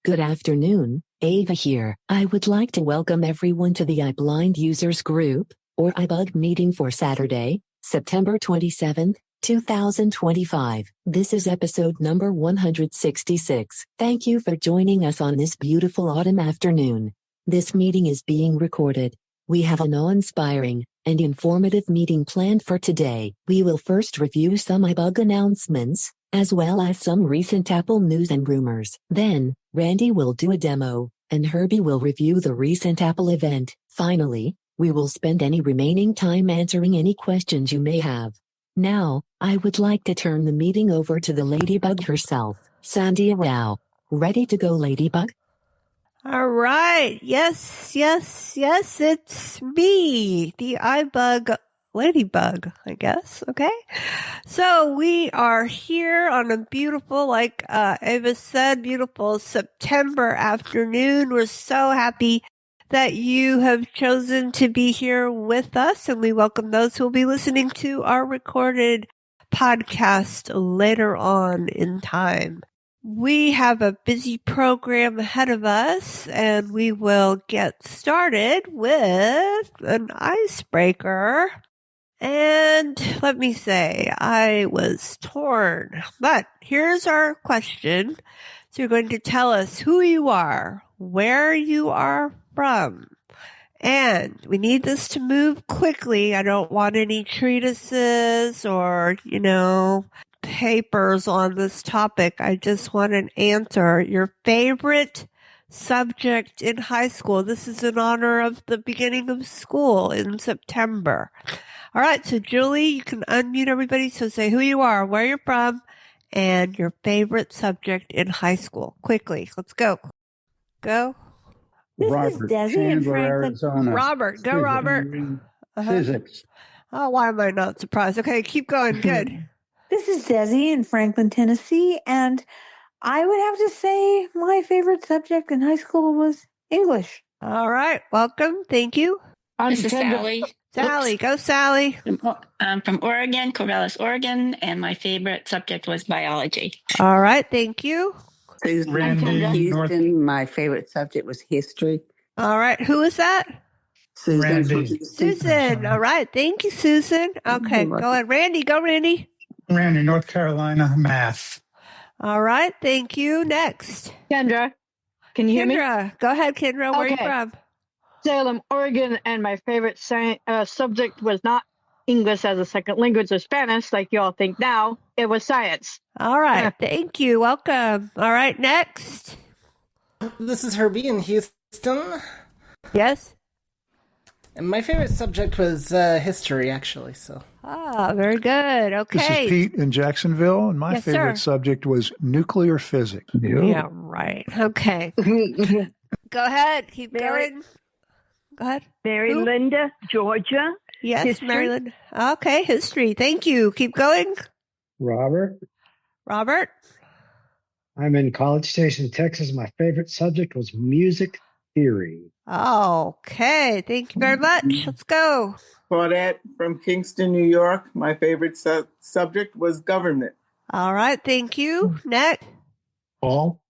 Good afternoon, Ava here. I would like to welcome everyone to the iBlind Users Group, or iBug meeting for Saturday, September 27th, 2025. This is episode number 166. Thank you for joining us on this beautiful autumn afternoon. This meeting is being recorded. We have an awe-inspiring and informative meeting planned for today. We will first review some iBug announcements, as well as some recent Apple news and rumors. Then, Randy will do a demo, and Herbie will review the recent Apple event. Finally, we will spend any remaining time answering any questions you may have. Now, I would like to turn the meeting over to the Ladybug herself, Sandhya Rao. Ready to go, Ladybug? All right. Yes, it's me, the iBug Ladybug, I guess. Okay. So we are here on a beautiful, like Ava said, beautiful September afternoon. We're so happy that you have chosen to be here with us, and we welcome those who will be listening to our recorded podcast later on in time. We have a busy program ahead of us, and we will get started with an icebreaker. And let me say, I was torn. But here's our question. So you're going to tell us who you are, where you are from. And we need this to move quickly. I don't want any treatises or, papers on this topic. I just want an answer. Your favorite subject in high school. This is in honor of the beginning of school in September. All right, so Julie, you can unmute everybody. So say who you are, where you're from, and your favorite subject in high school. Quickly, let's go. Go. This is Desi in Franklin, Arizona. Robert, go Robert. Physics. Oh, why am I not surprised? Okay, keep going. Good. This is Desi in Franklin, Tennessee, and I would have to say my favorite subject in high school was English. All right, welcome. Thank you. This is Sally. Sally, go Sally. I'm from Oregon, Corvallis, Oregon, and my favorite subject was biology. All right, thank you. Susan Randy, from Houston. North. My favorite subject was history. All right, who is that? Susan Randy. from Houston. Susan. All right, thank you, Susan. Okay, go ahead. Randy, go Randy. Randy, North Carolina, math. All right, thank you. Next. Kendra, can you hear me? Kendra, go ahead, Kendra. Where are you from? Salem, Oregon, and my favorite subject was not English as a second language or Spanish, like you all think now. It was science. All right, thank you. Welcome. All right, next. This is Herbie in Houston. Yes? And my favorite subject was history, actually. So. Ah, very good. Okay. This is Pete in Jacksonville, and my favorite subject was nuclear physics. Yeah, right. Okay. Go ahead. Keep going. Go ahead. Mary Linda, Georgia. Yes, history. Mary Linda. Okay, history. Thank you. Keep going. Robert. I'm in College Station, Texas. My favorite subject was music theory. Okay, thank you very much. Let's go. Claudette from Kingston, New York. My favorite subject was government. All right, thank you. Next. Paul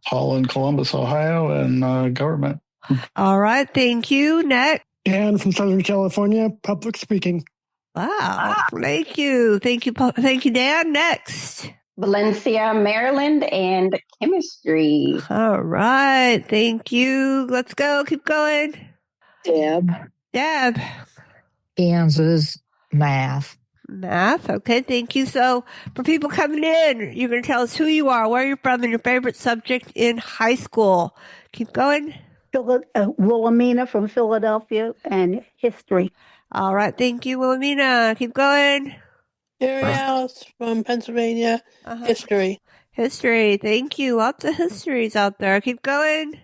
in Columbus, Ohio, and government. All right, thank you. Next. Dan from Southern California, public speaking. Wow, thank you. Thank you, Dan. Next. Valencia, Maryland, and chemistry. All right, thank you. Let's go. Keep going. Deb. Kansas, math. Okay, thank you. So for people coming in, you're going to tell us who you are, where you're from, and your favorite subject in high school. Keep going. Wilhelmina from Philadelphia, and history. All right, thank you, Wilhelmina. Keep going. Jerry Alice from Pennsylvania, history. Thank you. Lots of histories out there. Keep going.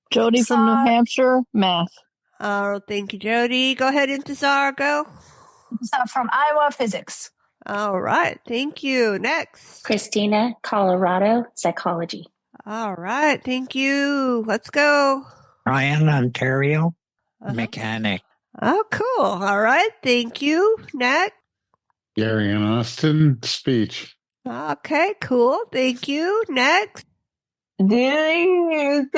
Jody from New Hampshire, math. Thank you, Jody. Go ahead, Intezar. Go. From Iowa, physics. All right, thank you. Next. Christina, Colorado, psychology. All right, thank you. Let's go. Ryan, Ontario, mechanic. Oh, cool. All right, thank you. Next. Gary in Austin, speech. Okay, cool. Thank you. Next. Dealing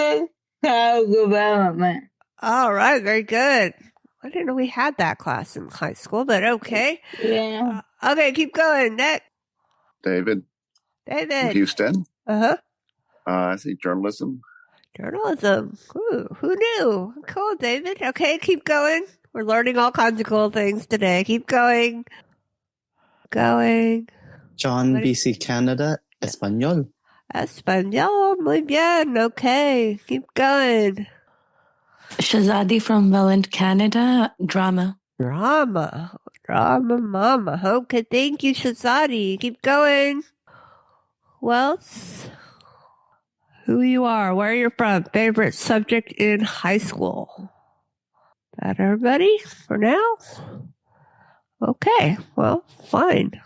child development. All right, very good. I didn't know we had that class in high school, but okay. Yeah. Okay, keep going. Next. David. David. Houston. Uh-huh. I see journalism. Journalism. Ooh, who knew? Cool, David. Okay, keep going. We're learning all kinds of cool things today. Keep going. Going. John, BC, Canada, Espanol. Espanol, muy bien. Okay, keep going. Shazadi from Welland, Canada, drama. Drama mama. Okay, thank you, Shazadi. Keep going. Who else? Who you are, where you're from, favorite subject in high school. That everybody for now? Okay, well, fine.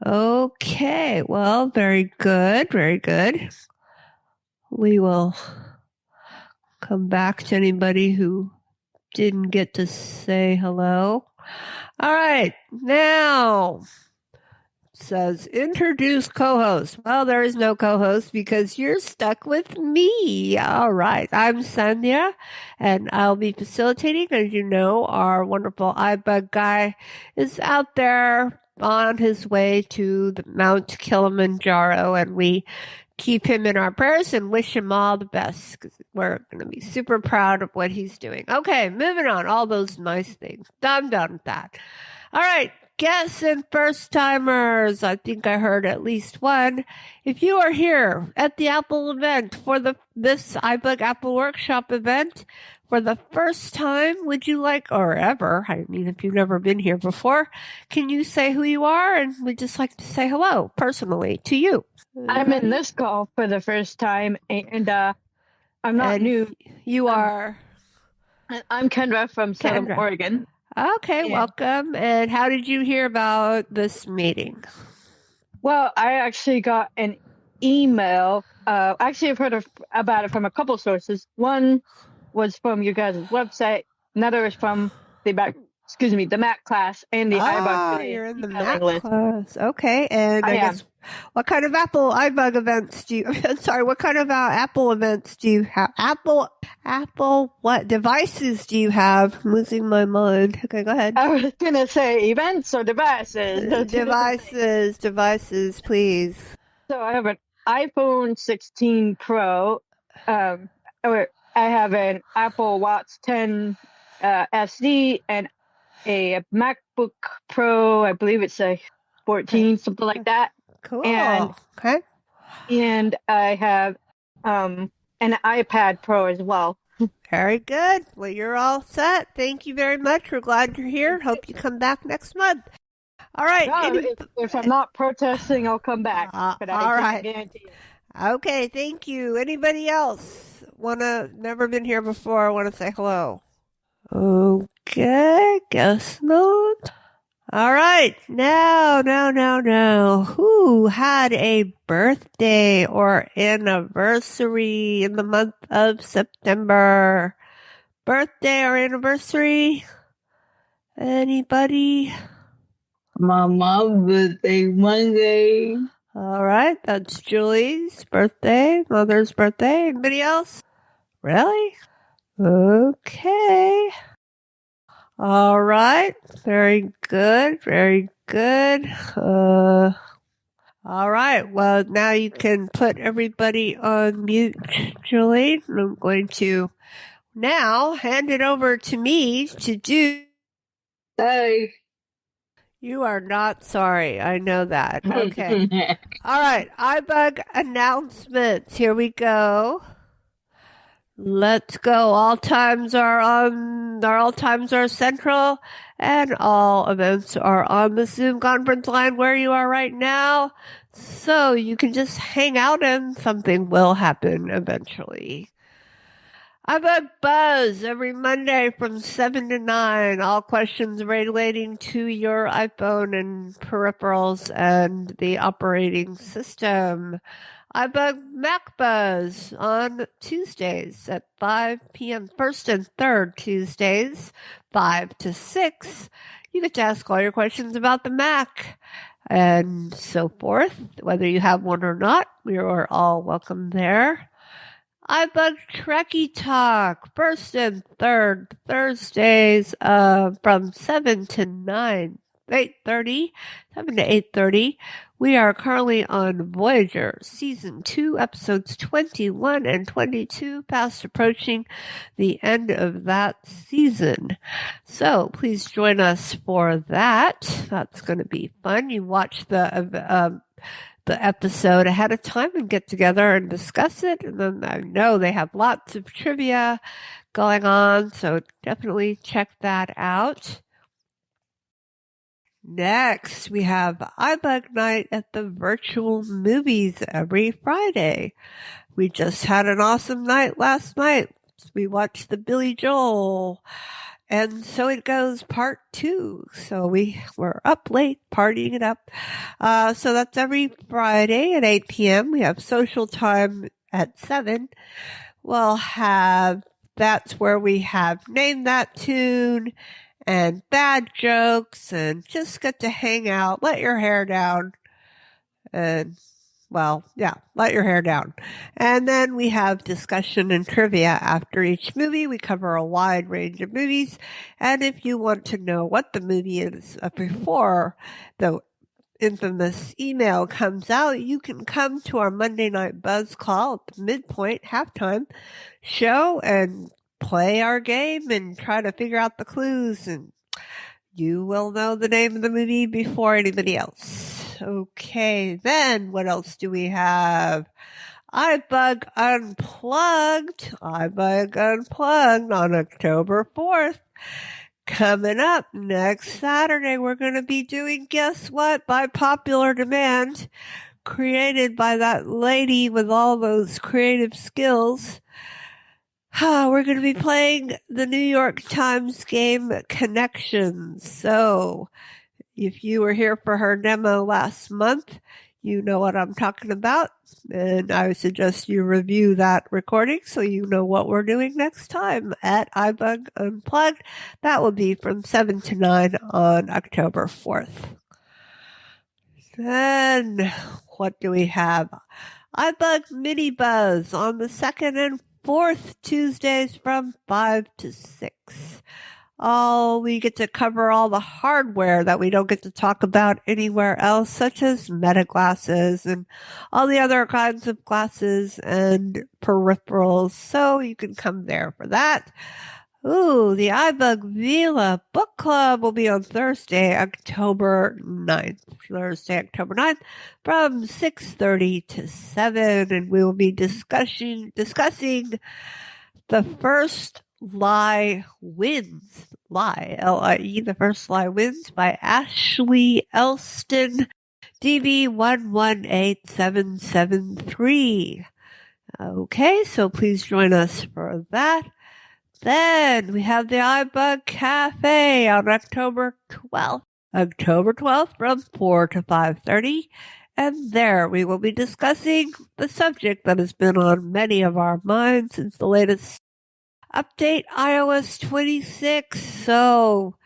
Okay, well, very good, very good. We will come back to anybody who didn't get to say hello. All right, now it says introduce co-host. Well, there is no co-host because you're stuck with me. All right, I'm Sandhya, and I'll be facilitating. As you know, our wonderful iBug guy is out there on his way to the Mount Kilimanjaro, and we keep him in our prayers and wish him all the best because we're going to be super proud of what he's doing. Okay, moving on. All those nice things. I'm done with that. All right. Guests and first timers. I think I heard at least one. If you are here at the Apple event for this iBug Apple Workshop event for the first time, would you like, or ever, I mean, if you've never been here before, can you say who you are? And we'd just like to say hello personally to you. I'm in this call for the first time, and I'm not new. You are? I'm Kendra from Salem, Oregon. Okay, welcome. And how did you hear about this meeting? Well, I actually got an email. Actually, I've heard about it from a couple sources. One was from your guys' website. Another is from the Mac class and the iBug. You're in the Mac class. Okay, and I guess what kind of Apple iBug events do you? Sorry, what kind of Apple events do you have? Apple, what devices do you have? I'm losing my mind. Okay, go ahead. I was gonna say events or devices. Devices, please. So I have an iPhone 16 Pro. Or I have an Apple Watch 10 SD and a MacBook Pro. I believe it's a 14, something like that. Cool. And I have an iPad Pro as well. Very good. Well, you're all set. Thank you very much. We're glad you're here. Hope you come back next month. All right. No, if I'm not protesting, I'll come back. But all right. Guarantee you. Okay, thank you. Anybody else never been here before, want to say hello? Okay, guess not. All right, now. Who had a birthday or anniversary in the month of September? Birthday or anniversary? Anybody? My mom's birthday Monday. All right, that's Julie's birthday, mother's birthday. Anybody else? Really? Okay. All right. Very good. Very good. All right. Well, now you can put everybody on mute, Julie. I'm going to now hand it over to me to do. Sorry. You are not sorry. I know that. Okay. All right. iBug announcements. Here we go. Let's go. All times are central, and all events are on the Zoom conference line where you are right now. So you can just hang out and something will happen eventually. iBug Buzz every Monday from 7 to 9. All questions relating to your iPhone and peripherals and the operating system. iBug Mac Buzz on Tuesdays at 5 p.m. First and third Tuesdays, 5 to 6. You get to ask all your questions about the Mac. and so forth. Whether you have one or not, we are all welcome there. iBug Trekkie Talk, first and third Thursdays from 7 to 8:30. We are currently on Voyager, Season 2, Episodes 21 and 22, fast approaching the end of that season. So please join us for that. That's going to be fun. You watch the episode ahead of time and get together and discuss it. And then I know they have lots of trivia going on, so definitely check that out. Next, we have iBug Night at the Virtual Movies every Friday. We just had an awesome night last night. We watched the Billy Joel And So It Goes Part 2. So we were up late partying it up. So that's every Friday at 8 p.m. We have social time at 7. That's where we have Name That Tune and bad jokes and just get to hang out, let your hair down. And let your hair down. And then we have discussion and trivia after each movie. We cover a wide range of movies. And if you want to know what the movie is before the infamous email comes out, you can come to our Monday Night Buzz Call at the midpoint halftime show and play our game and try to figure out the clues. And you will know the name of the movie before anybody else. Okay, then what else do we have? iBug Unplugged on October 4th. Coming up next Saturday, we're going to be doing, guess what, by popular demand, created by that lady with all those creative skills. We're going to be playing the New York Times game Connections. So if you were here for her demo last month, you know what I'm talking about. And I would suggest you review that recording so you know what we're doing next time at iBug Unplugged. That will be from 7 to 9 on October 4th. Then, what do we have? iBug Mini Buzz on the 2nd and 4th Tuesdays from 5 to 6. We get to cover all the hardware that we don't get to talk about anywhere else, such as meta glasses and all the other kinds of glasses and peripherals. So you can come there for that. The iBug Vila Book Club will be on Thursday, October 9th. From 6:30 to 7. And we will be discussing The First Lie Wins. L-I-E, The First Lie Wins by Ashley Elston, DB 118773. Okay, so please join us for that. Then we have the iBug Cafe on October 12th from 4 to 5:30. And there we will be discussing the subject that has been on many of our minds since the latest update, iOS 26. So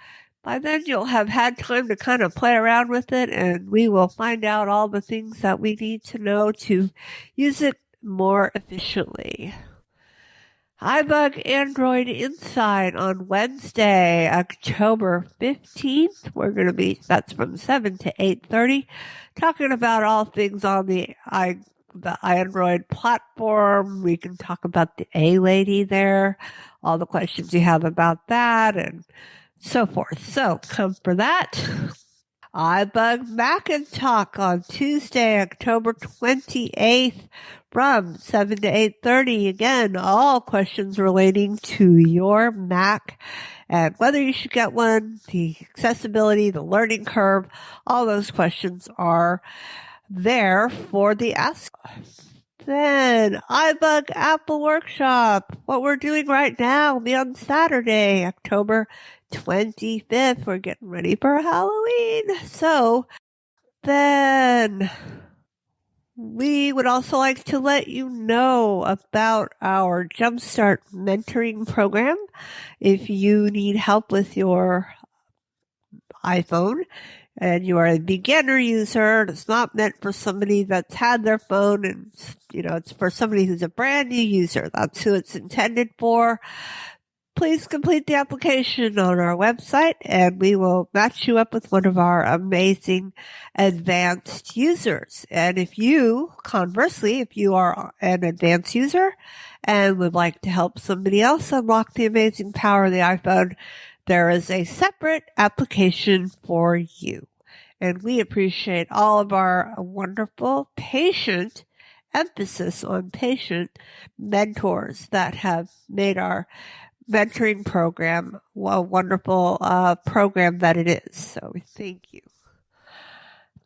by then you'll have had time to kind of play around with it, and we will find out all the things that we need to know to use it more efficiently. iBug Android Insight on Wednesday, October 15th. That's from 7 to 8:30, talking about all things on the Android platform. We can talk about the A-Lady there, all the questions you have about that, and so forth. So come for that. iBug Mac and Talk on Tuesday, October 28th from 7 to 8:30. Again, all questions relating to your Mac and whether you should get one, the accessibility, the learning curve, all those questions are there for the ask. Then iBug Apple Workshop. What we're doing right now will be on Saturday, October 25th. We're getting ready for Halloween. So then we would also like to let you know about our Jumpstart mentoring program. If you need help with your iPhone and you are a beginner user, and it's not meant for somebody that's had their phone, and it's for somebody who's a brand new user. That's who it's intended for. Please complete the application on our website, and we will match you up with one of our amazing advanced users. And conversely, if you are an advanced user and would like to help somebody else unlock the amazing power of the iPhone, there is a separate application for you. And we appreciate all of our wonderful patient, emphasis on patient mentors that have made our mentoring program a wonderful program that it is. So we thank you.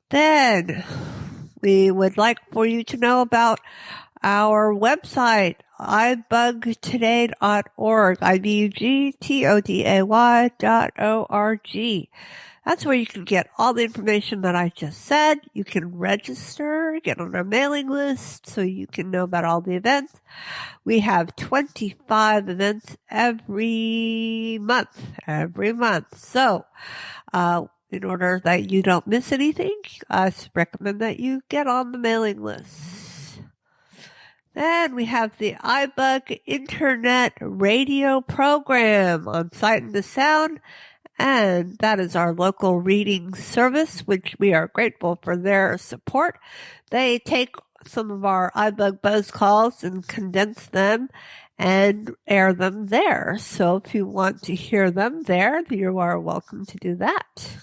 Then we would like for you to know about our website, ibugtoday.org, ibugtoday.org. That's where you can get all the information that I just said. You can register, get on our mailing list so you can know about all the events. We have 25 events every month. So, in order that you don't miss anything, I recommend that you get on the mailing list. Then we have the iBug Internet Radio program on Sight and the Sound, and that is our local reading service, which we are grateful for their support. They take some of our iBug Buzz calls and condense them and air them there. So if you want to hear them there, you are welcome to do that.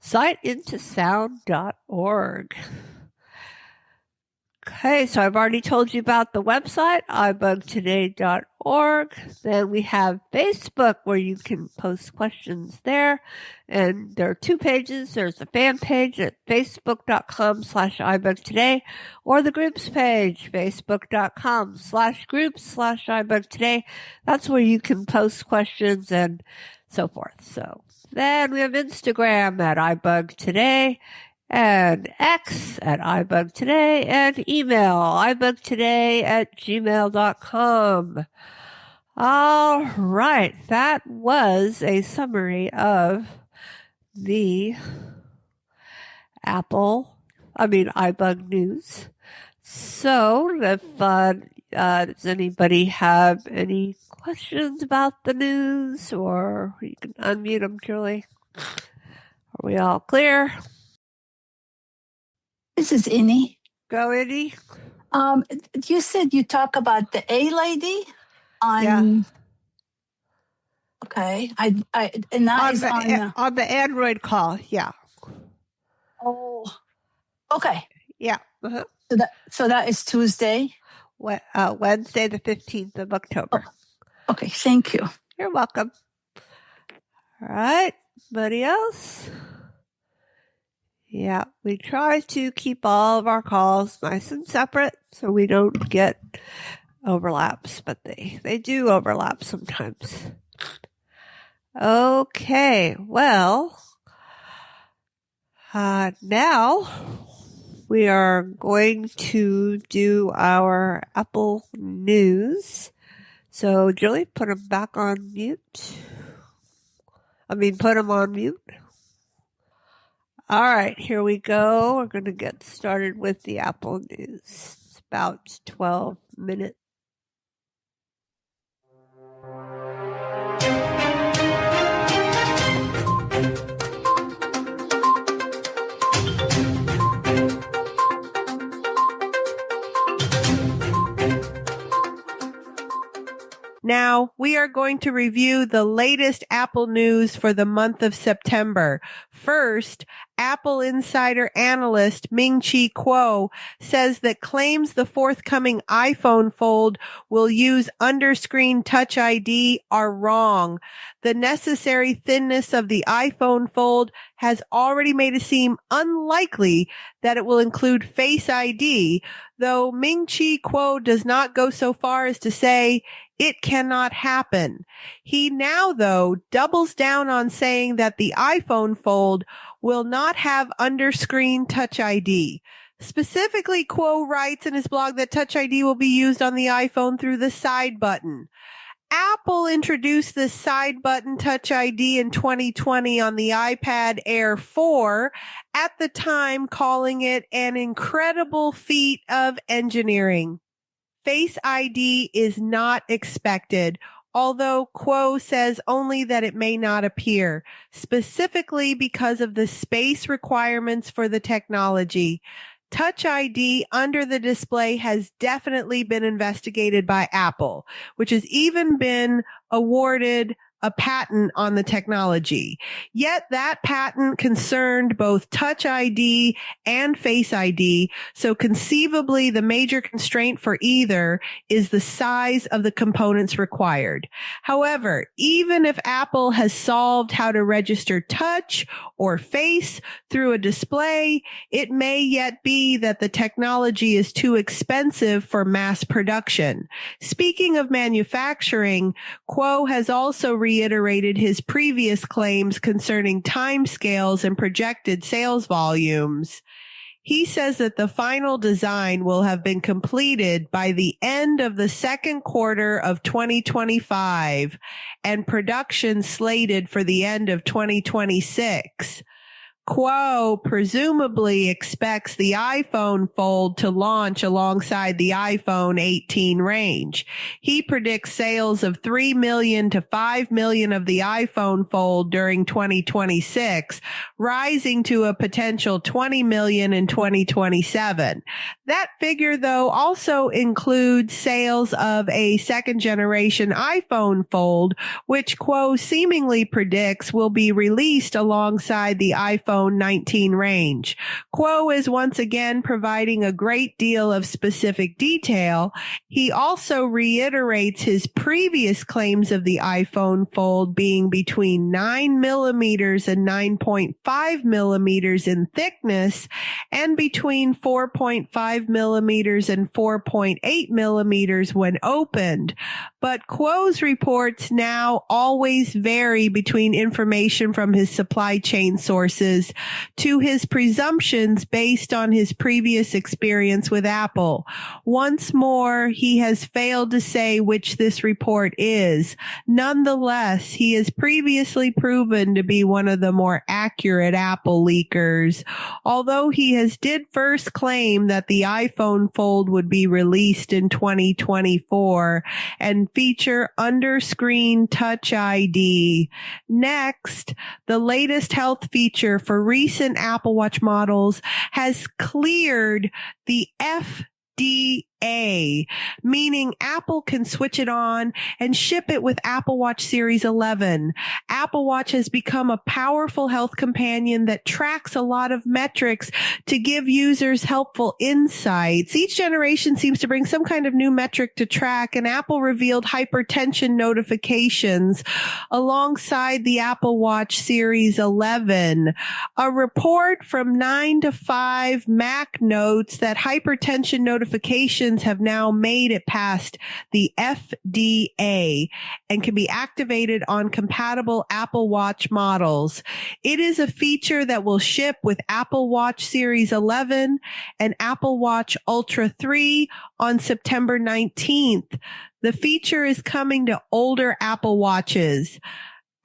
Sightintosound.org. Okay, so I've already told you about the website, ibugtoday.org. Then we have Facebook, where you can post questions there. And there are 2 pages. There's a fan page at facebook.com/ibugtoday, or the groups page, facebook.com/groups/ibugtoday. That's where you can post questions and so forth. So then we have Instagram at ibugtoday, and X at ibugtoday, and email ibugtoday@gmail.com. All right, that was a summary of the iBug news. So if does anybody have any questions about the news, or you can unmute them, Julie? Are we all clear? This is Innie. Go, Innie. You said you talk about the A lady on. Yeah. Okay. And that is on the Android call. Yeah. Oh. Okay. Yeah. Uh-huh. So that is Tuesday. Wednesday, the 15th of October. Oh. Okay. Thank you. You're welcome. All right. Anybody else? Yeah, we try to keep all of our calls nice and separate so we don't get overlaps, but they do overlap sometimes. Okay, well, now we are going to do our Apple news. So, Julie, put them back on mute. Put them on mute. All right, here we go. We're going to get started with the Apple news. It's about 12 minutes. Now, we are going to review the latest Apple news for the month of September. First, Apple insider analyst Ming-Chi Kuo says that claims the forthcoming iPhone Fold will use underscreen Touch ID are wrong. The necessary thinness of the iPhone Fold has already made it seem unlikely that it will include Face ID, though Ming-Chi Kuo does not go so far as to say it cannot happen. He now, though, doubles down on saying that the iPhone Fold will not have underscreen Touch ID. Specifically, Kuo writes in his blog that Touch ID will be used on the iPhone through the side button. Apple introduced this side button Touch ID in 2020 on the iPad Air 4, at the time calling it an incredible feat of engineering. Face ID is not expected, although Kuo says only that it may not appear, specifically because of the space requirements for the technology. Touch ID under the display has definitely been investigated by Apple, which has even been awarded a patent on the technology. Yet that patent concerned both Touch ID and Face ID, so conceivably the major constraint for either is the size of the components required. However, even if Apple has solved how to register touch or face through a display, it may yet be that the technology is too expensive for mass production. Speaking of manufacturing, Kuo has also reiterated his previous claims concerning timescales and projected sales volumes. He says that the final design will have been completed by the end of the second quarter of 2025 and production slated for the end of 2026. Kuo presumably expects the iPhone Fold to launch alongside the iPhone 18 range. He predicts sales of 3 million to 5 million of the iPhone Fold during 2026, rising to a potential 20 million in 2027. That figure, though, also includes sales of a second generation iPhone Fold, which Kuo seemingly predicts will be released alongside the iPhone 19 range. Kuo is once again providing a great deal of specific detail. He also reiterates his previous claims of the iPhone Fold being between 9 millimeters and 9.5 millimeters in thickness and between 4.5 millimeters and 4.8 millimeters when opened. But Kuo's reports now always vary between information from his supply chain sources to his presumptions based on his previous experience with Apple. Once more, he has failed to say which this report is. Nonetheless, he has previously proven to be one of the more accurate Apple leakers. Although he did first claim that the iPhone Fold would be released in 2024 and feature under-screen Touch ID. Next, the latest health feature for recent Apple Watch models has cleared the FDA, meaning Apple can switch it on and ship it with Apple Watch Series 11. Apple Watch has become a powerful health companion that tracks a lot of metrics to give users helpful insights. Each generation seems to bring some kind of new metric to track, and Apple revealed hypertension notifications alongside the Apple Watch Series 11. A report from 9 to 5 Mac notes that hypertension notifications have now made it past the FDA and can be activated on compatible Apple Watch models. It is a feature that will ship with Apple Watch Series 11 and Apple Watch Ultra 3 on September 19th. The feature is coming to older Apple Watches,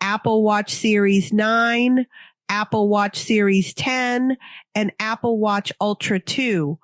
Apple Watch Series 9, Apple Watch Series 10, and Apple Watch Ultra 2.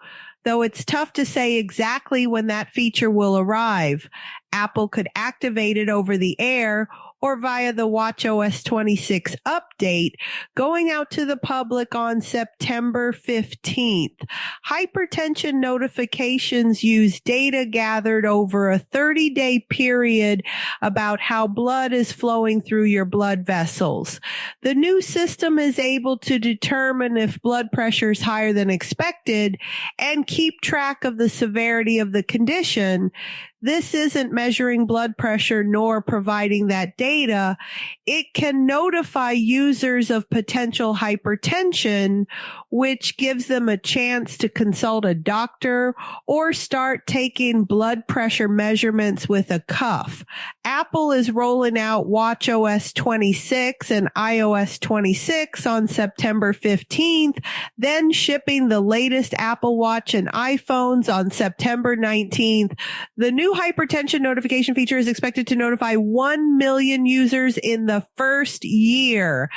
Though it's tough to say exactly when that feature will arrive. Apple could activate it over the air or via the watchOS 26 update, going out to the public on September 15th. Hypertension notifications use data gathered over a 30-day period about how blood is flowing through your blood vessels. The new system is able to determine if blood pressure is higher than expected and keep track of the severity of the condition. This isn't measuring blood pressure nor providing that data. It can notify users of potential hypertension, which gives them a chance to consult a doctor or start taking blood pressure measurements with a cuff. Apple is rolling out watchOS 26 and iOS 26 on September 15th, then shipping the latest Apple Watch and iPhones on September 19th. The new hypertension notification feature is expected to notify 1 million users in the first year.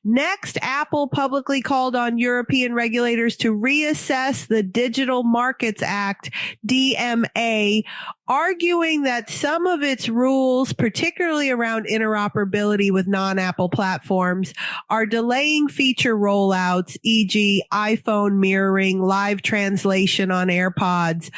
Next, Apple publicly called on European regulators to reassess the Digital Markets Act, DMA, arguing that some of its rules, particularly around interoperability with non-Apple platforms, are delaying feature rollouts, e.g. iPhone mirroring, live translation on AirPods.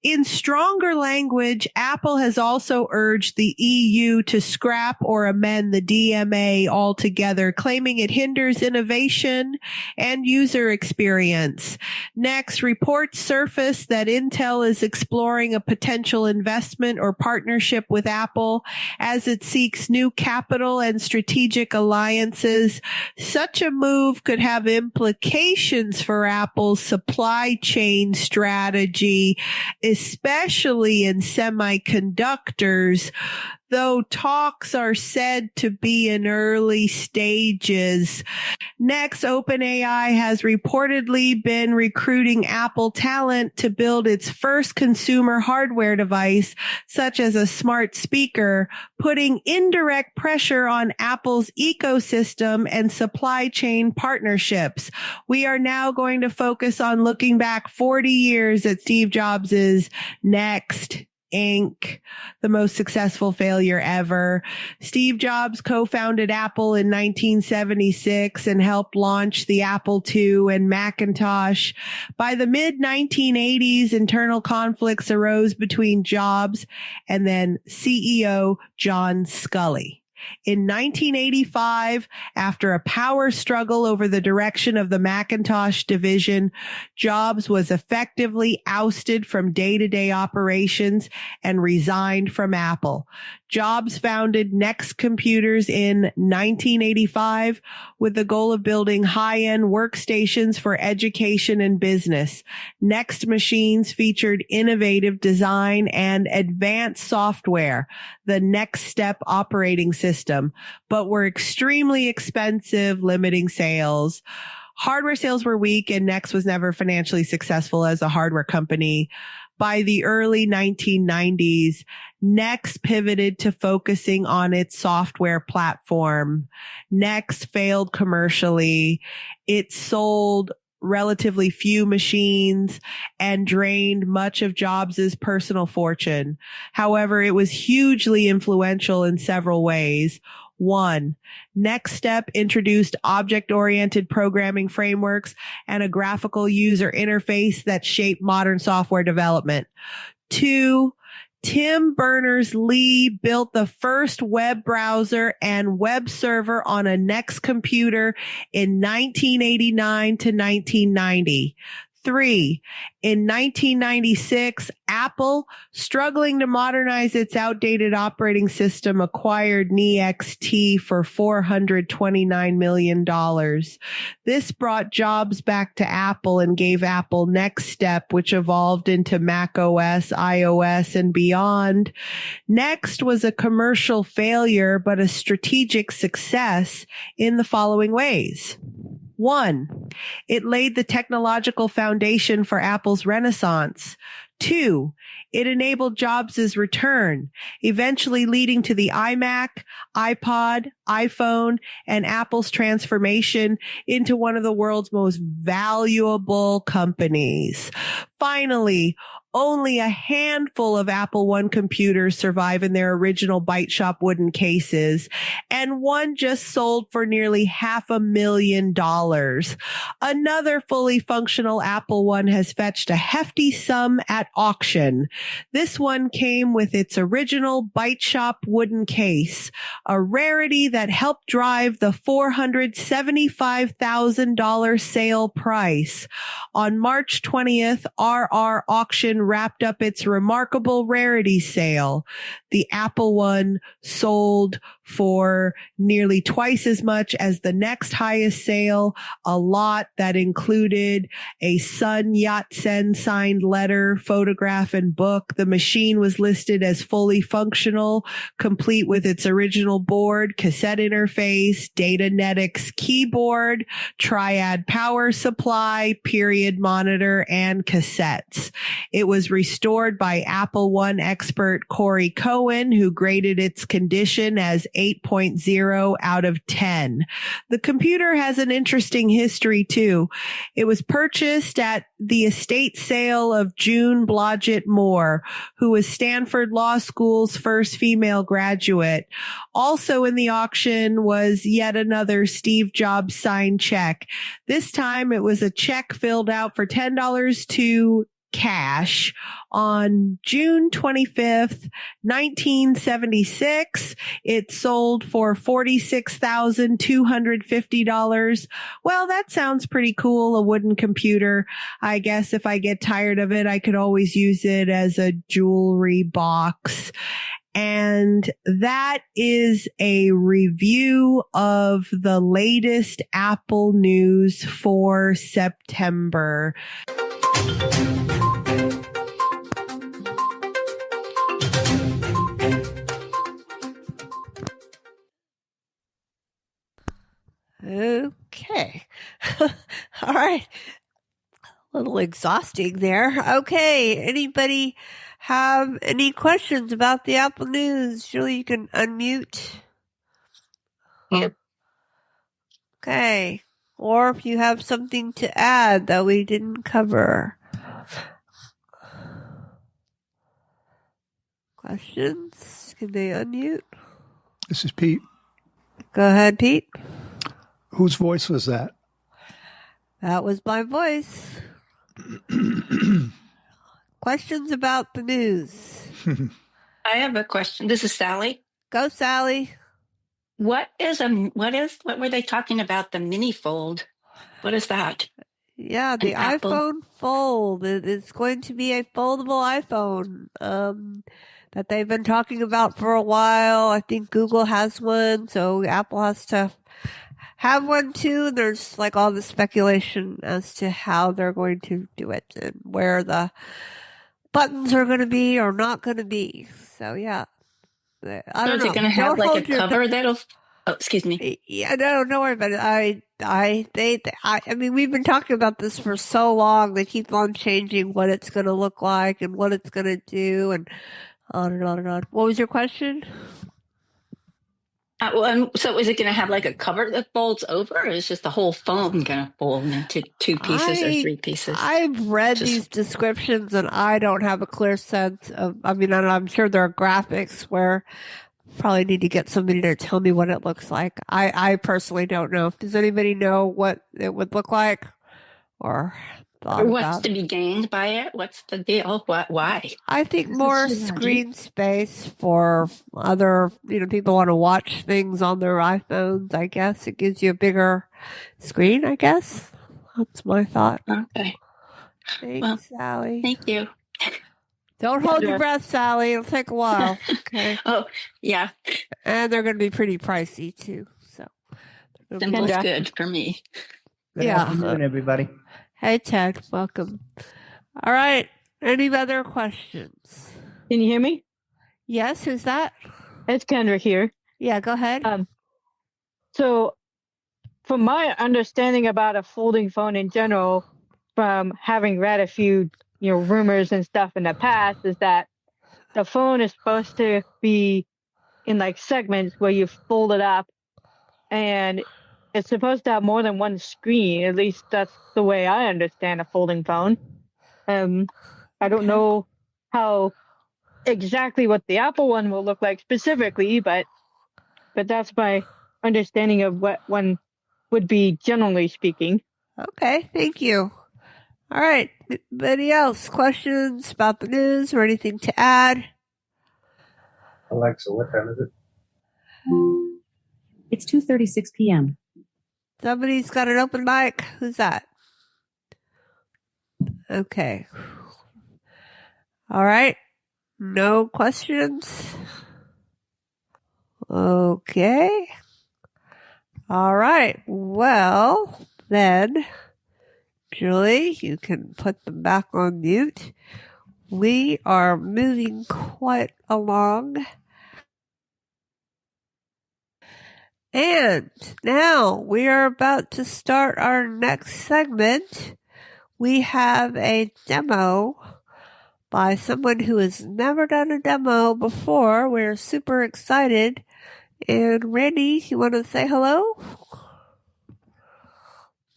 In stronger language, Apple has also urged the EU to scrap or amend the DMA altogether, claiming it hinders innovation and user experience. Next, reports surfaced that Intel is exploring a potential investment or partnership with Apple as it seeks new capital and strategic alliances. Such a move could have implications for Apple's supply chain strategy, especially in semiconductors, though talks are said to be in early stages. Next, OpenAI has reportedly been recruiting Apple talent to build its first consumer hardware device, such as a smart speaker, putting indirect pressure on Apple's ecosystem and supply chain partnerships. We are now going to focus on looking back 40 years at Steve Jobs' Next Inc., the most successful failure ever. Steve Jobs co-founded Apple in 1976 and helped launch the Apple II and Macintosh. By the mid-1980s, internal conflicts arose between Jobs and then CEO John Sculley. In 1985, after a power struggle over the direction of the Macintosh division, Jobs was effectively ousted from day-to-day operations and resigned from Apple. Jobs founded Next Computers in 1985 with the goal of building high-end workstations for education and business. Next machines featured innovative design and advanced software, the Next Step operating system, but were extremely expensive, limiting sales. Hardware sales were weak, and Next was never financially successful as a hardware company. By the early 1990s, Next pivoted to focusing on its software platform. Next failed commercially. It sold relatively few machines and drained much of Jobs' personal fortune. However, it was hugely influential in several ways. One, Next Step introduced object-oriented programming frameworks and a graphical user interface that shaped modern software development. Two, Tim Berners-Lee built the first web browser and web server on a Next computer in 1989 to 1990. 3. In 1996, Apple, struggling to modernize its outdated operating system, acquired NeXT for $429 million. This brought Jobs back to Apple and gave Apple Next Step, which evolved into Mac OS, iOS, and beyond. Next was a commercial failure, but a strategic success in the following ways. 1, it laid the technological foundation for Apple's renaissance. 2, it enabled Jobs' return, eventually leading to the iMac, iPod, iPhone, and Apple's transformation into one of the world's most valuable companies. Finally, only a handful of Apple I computers survive in their original Byte Shop wooden cases, and one just sold for nearly $500,000. Another fully functional Apple I has fetched a hefty sum at auction. This one came with its original Byte Shop wooden case, a rarity that helped drive the $475,000 sale price. On March 20th, RR Auction wrapped up its remarkable rarity sale. The Apple I sold for nearly twice as much as the next highest sale, a lot that included a Sun Yat-sen signed letter, photograph, and book. The machine was listed as fully functional, complete with its original board, cassette interface, Datanetics keyboard, triad power supply, period monitor, and cassettes. It was restored by Apple One expert Corey Cohen, who graded its condition as 8.0 out of 10. The computer has an interesting history too. It was purchased at the estate sale of June Blodgett Moore, who was Stanford Law School's first female graduate. Also in the auction was yet another Steve Jobs signed check. This time it was a check filled out for $10 to cash on June 25th, 1976. It sold for $46,250. Well, that sounds pretty cool, a wooden computer. I guess if I get tired of it, I could always use it as a jewelry box. And that is a review of the latest Apple news for September. Okay. All right. A little exhausting there. Okay. Anybody have any questions about the Apple News? Julie, you can unmute. Yep. Okay. Or if you have something to add that we didn't cover. Questions? Can they unmute? This is Pete. Go ahead, Pete. Whose voice was that? That was my voice. Questions about the news? I have a question. This is Sally. Go, Sally. What were they talking about? The mini fold. What is that? Yeah, the iPhone Fold. It's going to be a foldable iPhone that they've been talking about for a while. I think Google has one, so Apple has to have one too. There's like all the speculation as to how they're going to do it and where the buttons are going to be or not going to be. So yeah, I don't know. Is it going to have like a cover that'll? Oh, excuse me. Yeah, no, don't worry about it. I mean, we've been talking about this for so long. They keep on changing what it's going to look like and what it's going to do, and on and on and on. What was your question? So is it going to have like a cover that folds over, or is just the whole phone going to fold into two pieces or three pieces? I've read these descriptions and I don't have a clear sense of, I mean, I'm sure there are graphics where probably need to get somebody to tell me what it looks like. I personally don't know. Does anybody know what it would look like or what's to be gained by it? What's the deal? Why? I think more screen space for other, people want to watch things on their iPhones, I guess. It gives you a bigger screen, I guess. That's my thought. Okay. Thanks, Sally. Thank you. Don't hold your breath, Sally. It'll take a while. Okay. Oh, yeah. And they're going to be pretty pricey, too. So Simple's good for me. Good afternoon, everybody. Hey, Ted. Welcome. All right. Any other questions? Can you hear me? Yes. Who's that? It's Kendra here. Yeah, go ahead. So from my understanding about a folding phone in general, from having read a few, rumors and stuff in the past, is that the phone is supposed to be in like segments where you fold it up, and it's supposed to have more than one screen. At least that's the way I understand a folding phone. I don't know how exactly what the Apple one will look like specifically, but that's my understanding of what one would be generally speaking. Okay, thank you. All right. Anybody else? Questions about the news or anything to add? Alexa, what time is it? It's 2:36 p.m. Somebody's got an open mic. Who's that? Okay. All right. No questions? Okay. All right. Well, then, Julie, you can put them back on mute. We are moving quite along. And now we are about to start our next segment. We have a demo by someone who has never done a demo before. We're super excited. And Randy, you want to say hello?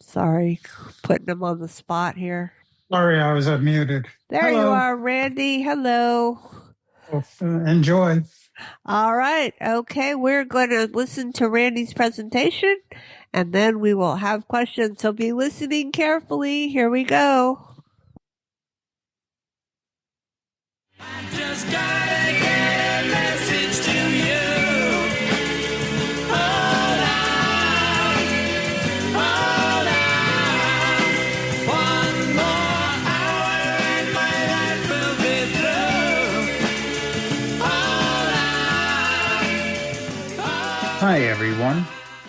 Sorry, putting him on the spot here. Sorry, I was unmuted. There you are, Randy. Hello. Enjoy. All right. Okay, we're going to listen to Randy's presentation, and then we will have questions. So be listening carefully. Here we go. I just gotta get a message to you. Hold on. One more hour and my life will be through. Hi, everyone.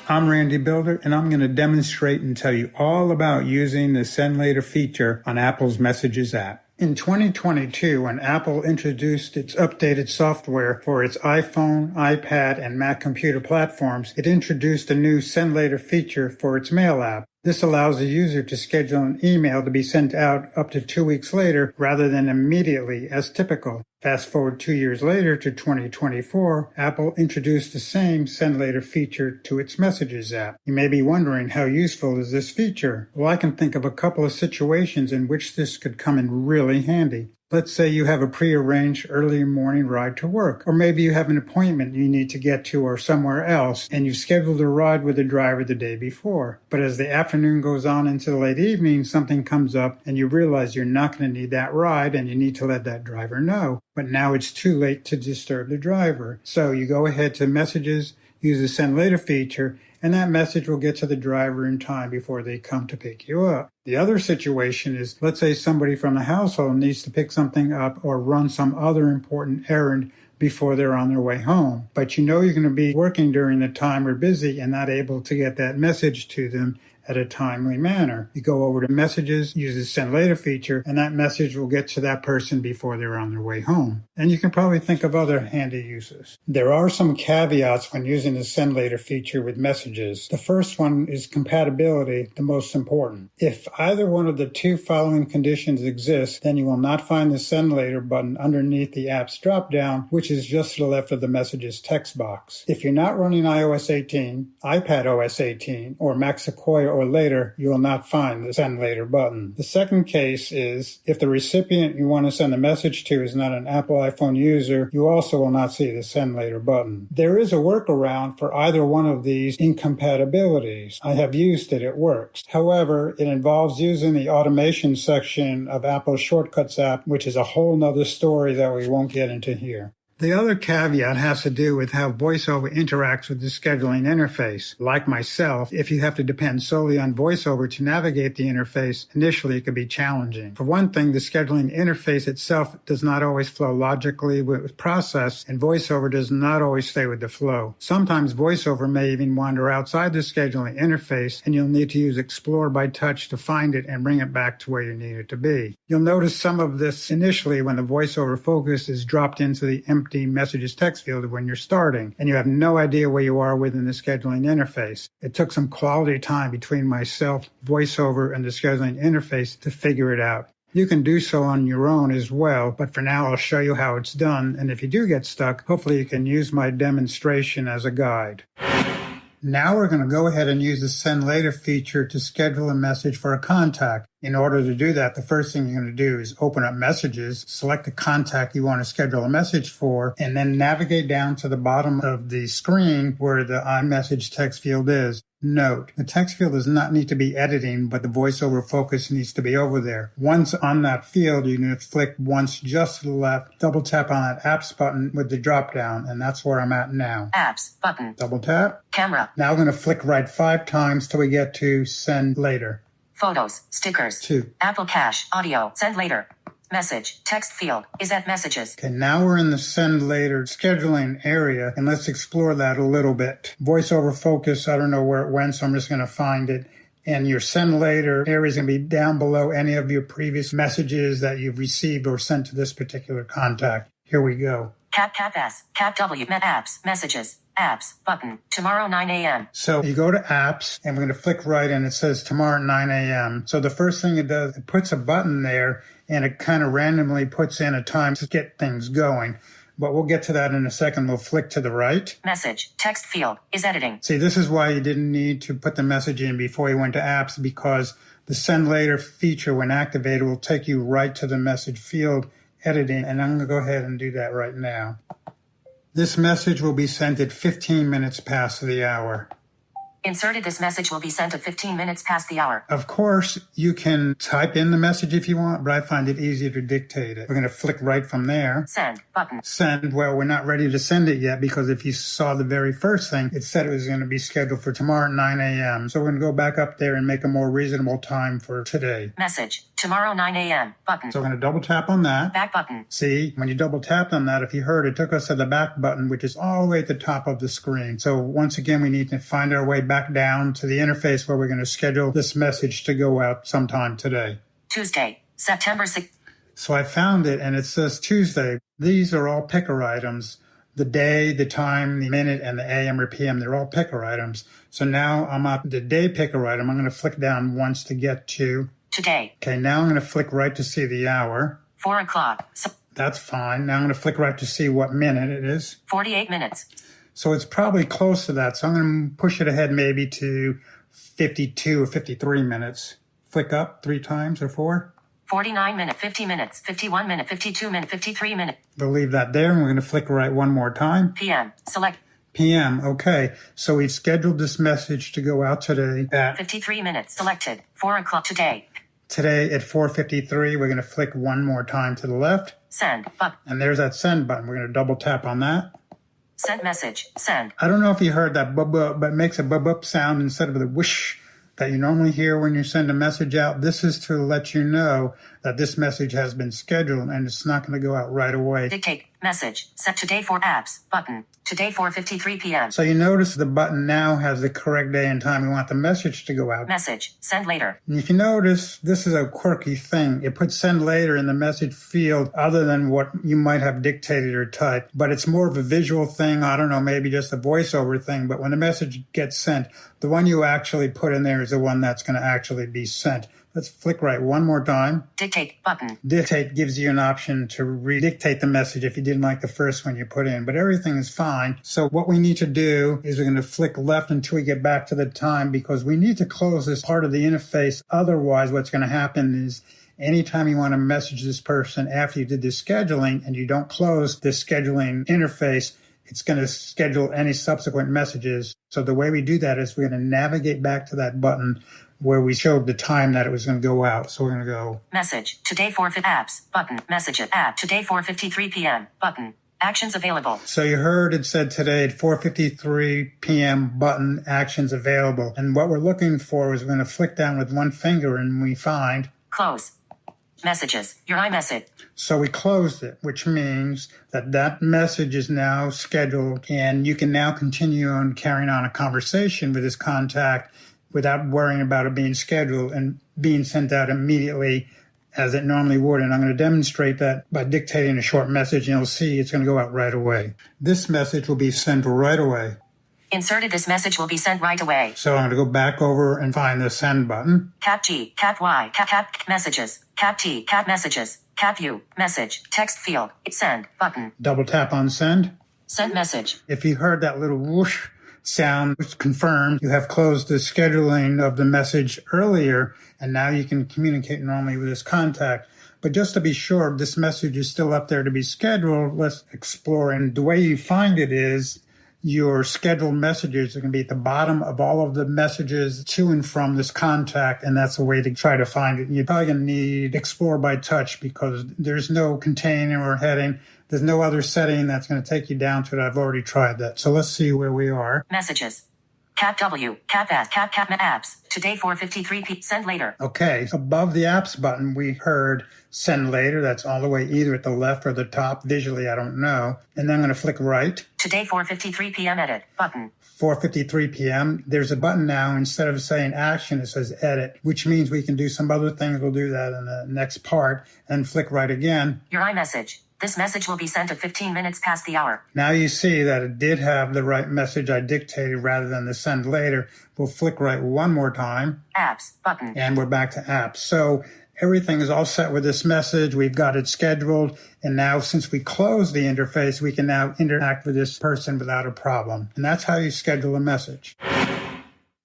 I'm Randy Builder, and I'm going to demonstrate and tell you all about using the Send Later feature on Apple's Messages app. In 2022, when Apple introduced its updated software for its iPhone, iPad, and Mac computer platforms, it introduced a new Send Later feature for its Mail app. This allows a user to schedule an email to be sent out up to 2 weeks later rather than immediately as typical. Fast forward 2 years later to 2024, Apple introduced the same Send Later feature to its Messages app. You may be wondering, how useful is this feature? Well, I can think of a couple of situations in which this could come in really handy. Let's say you have a prearranged early morning ride to work, or maybe you have an appointment you need to get to or somewhere else, and you've scheduled a ride with the driver the day before. But as the afternoon goes on into the late evening, something comes up and you realize you're not going to need that ride and you need to let that driver know. But now it's too late to disturb the driver. So you go ahead to Messages, use the Send Later feature, and that message will get to the driver in time before they come to pick you up. The other situation is, let's say somebody from the household needs to pick something up or run some other important errand before they're on their way home. But you know you're going to be working during the time or busy and not able to get that message to them at a timely manner. You go over to Messages, use the Send Later feature, and that message will get to that person before they're on their way home. And you can probably think of other handy uses. There are some caveats when using the Send Later feature with Messages. The first one is compatibility, the most important. If either one of the two following conditions exists, then you will not find the Send Later button underneath the app's drop-down, which is just to the left of the Messages text box. If you're not running iOS 18, iPad OS 18, or Mac Sequoia or later, you will not find the Send Later button. The second case is if the recipient you want to send a message to is not an Apple iPhone user, you also will not see the Send Later button. There is a workaround for either one of these incompatibilities. I have used it, it works. However, it involves using the automation section of Apple's Shortcuts app, which is a whole nother story that we won't get into here. The other caveat has to do with how VoiceOver interacts with the scheduling interface. Like myself, if you have to depend solely on VoiceOver to navigate the interface, initially it can be challenging. For one thing, the scheduling interface itself does not always flow logically with process, and VoiceOver does not always stay with the flow. Sometimes VoiceOver may even wander outside the scheduling interface, and you'll need to use Explore by Touch to find it and bring it back to where you need it to be. You'll notice some of this initially when the VoiceOver focus is dropped into the empty Messages text field when you're starting, and you have no idea where you are within the scheduling interface. It took some quality time between myself, VoiceOver, and the scheduling interface to figure it out. You can do so on your own as well, but for now I'll show you how it's done, and if you do get stuck, hopefully you can use my demonstration as a guide. Now we're going to go ahead and use the Send Later feature to schedule a message for a contact. In order to do that, the first thing you're going to do is open up Messages, select the contact you want to schedule a message for, and then navigate down to the bottom of the screen where the iMessage text field is. Note, the text field does not need to be editing, but the VoiceOver focus needs to be over there. Once on that field, you can flick once just to the left, double tap on that Apps button with the drop down, and that's where I'm at now. Apps button. Double tap. Camera. Now I'm going to flick right 5 times till we get to Send Later. Photos, stickers. 2. Apple Cache, audio, Send Later. Message, text field, is at Messages. Okay, now we're in the Send Later scheduling area, and let's explore that a little bit. VoiceOver focus, I don't know where it went, so I'm just going to find it. And your Send Later area is going to be down below any of your previous messages that you've received or sent to this particular contact. Here we go. Cap S, Cap W, Met Apps, Messages. Apps button. Tomorrow 9 a.m. So you go to apps and we're going to flick right and it says tomorrow at 9 a.m. So the first thing it does, it puts a button there and it kind of randomly puts in a time to get things going. But we'll get to that in a second. We'll flick to the right. Message. Text field is editing. See, this is why you didn't need to put the message in before you went to apps, because the send later feature, when activated, will take you right to the message field editing. And I'm going to go ahead and do that right now. This message will be sent at 15 minutes past the hour. Inserted. This message will be sent at 15 minutes past the hour. Of course, you can type in the message if you want, but I find it easier to dictate it. We're going to flick right from there. Send button. Send. Well, we're not ready to send it yet because if you saw the very first thing, it said it was going to be scheduled for tomorrow at 9 a.m. So we're going to go back up there and make a more reasonable time for today. Message. Tomorrow 9 a.m. button. So we're going to double tap on that. Back button. See, when you double tapped on that, if you heard, it took us to the back button, which is all the way at the top of the screen. So once again, we need to find our way back down to the interface where we're going to schedule this message to go out sometime today. Tuesday, September 6th. So I found it and it says Tuesday. These are all picker items. The day, the time, the minute, and the AM or PM, they're all picker items. So now I'm at the day picker item. I'm going to flick down once to get to today. Okay, now I'm going to flick right to see the hour. 4 o'clock. That's fine. Now I'm going to flick right to see what minute it is. 48 minutes. So it's probably close to that. So I'm going to push it ahead maybe to 52 or 53 minutes. Flick up 3 times or 4. 49 minutes, 50 minutes, 51 minutes, 52 minutes, 53 minutes. We'll leave that there and we're going to flick right one more time. PM. Select. PM. Okay. So we've scheduled this message to go out today at 53 minutes. Selected. 4 o'clock today. Today at 4:53, we're going to flick one more time to the left. Send button. And there's that send button. We're going to double tap on that. Send message. Send. I don't know if you heard that bub-bub, but it makes a bub-bub sound instead of the whoosh that you normally hear when you send a message out. This is to let you know that this message has been scheduled and it's not going to go out right away. Dictate message. Set today for apps button. Today 4:53 p.m. So you notice the button now has the correct day and time we want the message to go out. Message. Send later. And if you notice, this is a quirky thing. It puts send later in the message field other than what you might have dictated or typed. But it's more of a visual thing. I don't know, maybe just a voiceover thing. But when the message gets sent, the one you actually put in there is the one that's going to actually be sent. Let's flick right one more time. Dictate button. Dictate gives you an option to redictate the message if you didn't like the first one you put in, but everything is fine. So what we need to do is we're going to flick left until we get back to the time because we need to close this part of the interface. Otherwise, what's going to happen is anytime you want to message this person after you did the scheduling and you don't close the scheduling interface, it's going to schedule any subsequent messages. So the way we do that is we're going to navigate back to that button where we showed the time that it was going to go out. So we're going to go message today 4:50 apps button. Message at app today 4:53 p.m. button. Actions available. So you heard it said today at 4:53 p.m. button, actions available. And what we're looking for is we're going to flick down with one finger and we find close messages. Your iMessage. So we closed it, which means that that message is now scheduled and you can now continue on carrying on a conversation with this contact without worrying about it being scheduled and being sent out immediately as it normally would. And I'm going to demonstrate that by dictating a short message, and you'll see it's going to go out right away. This message will be sent right away. Inserted. This message will be sent right away. So I'm going to go back over and find the send button. Cap G, Cap Y, Cap messages, Cap T, Cap messages, Cap U, message, text field, send button. Double tap on send. Send message. If you heard that little whoosh sound, which confirmed you have closed the scheduling of the message earlier, and now you can communicate normally with this contact. But just to be sure, this message is still up there to be scheduled. Let's explore. And the way you find it is your scheduled messages are going to be at the bottom of all of the messages to and from this contact, and that's a way to try to find it. You're probably going to need Explore by Touch because there's no container or heading. There's no other setting that's going to take you down to it. I've already tried that. So let's see where we are. Messages. Cap W, Cap S, Cap apps. Today 4:53 p. Send later. Okay. Above the apps button, we heard send later. That's all the way either at the left or the top. Visually, I don't know. And then I'm going to flick right. Today 4:53 p.m. Edit button. 4:53 p.m. There's a button now. Instead of saying action, it says edit, which means we can do some other things. We'll do that in the next part and flick right again. Your iMessage. This message will be sent at 15 minutes past the hour. Now you see that it did have the right message I dictated rather than the send later. We'll flick right one more time. Apps button. And we're back to apps. So everything is all set with this message. We've got it scheduled. And now since we closed the interface, we can now interact with this person without a problem. And that's how you schedule a message.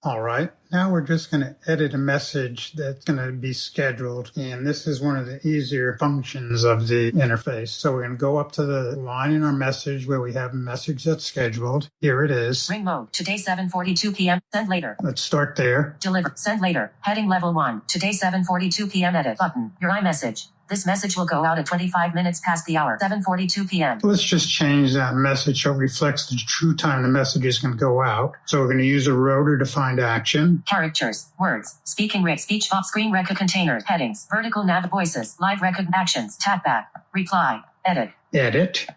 All right. Now we're just going to edit a message that's going to be scheduled. And this is one of the easier functions of the interface. So we're going to go up to the line in our message where we have a message that's scheduled. Here it is. Ring mode. Today 7:42 p.m. Send later. Let's start there. Deliver. Send later. Heading level 1. Today 7:42 p.m. Edit button. Your iMessage. This message will go out at 25 minutes past the hour. 7:42 p.m. Let's just change that message so it reflects the true time the message is going to go out. So we're going to use a rotor to find action. Characters, words, speaking rate, speech box, screen record container, headings, vertical nav, voices, live record, actions, tap back, reply, edit. Edit.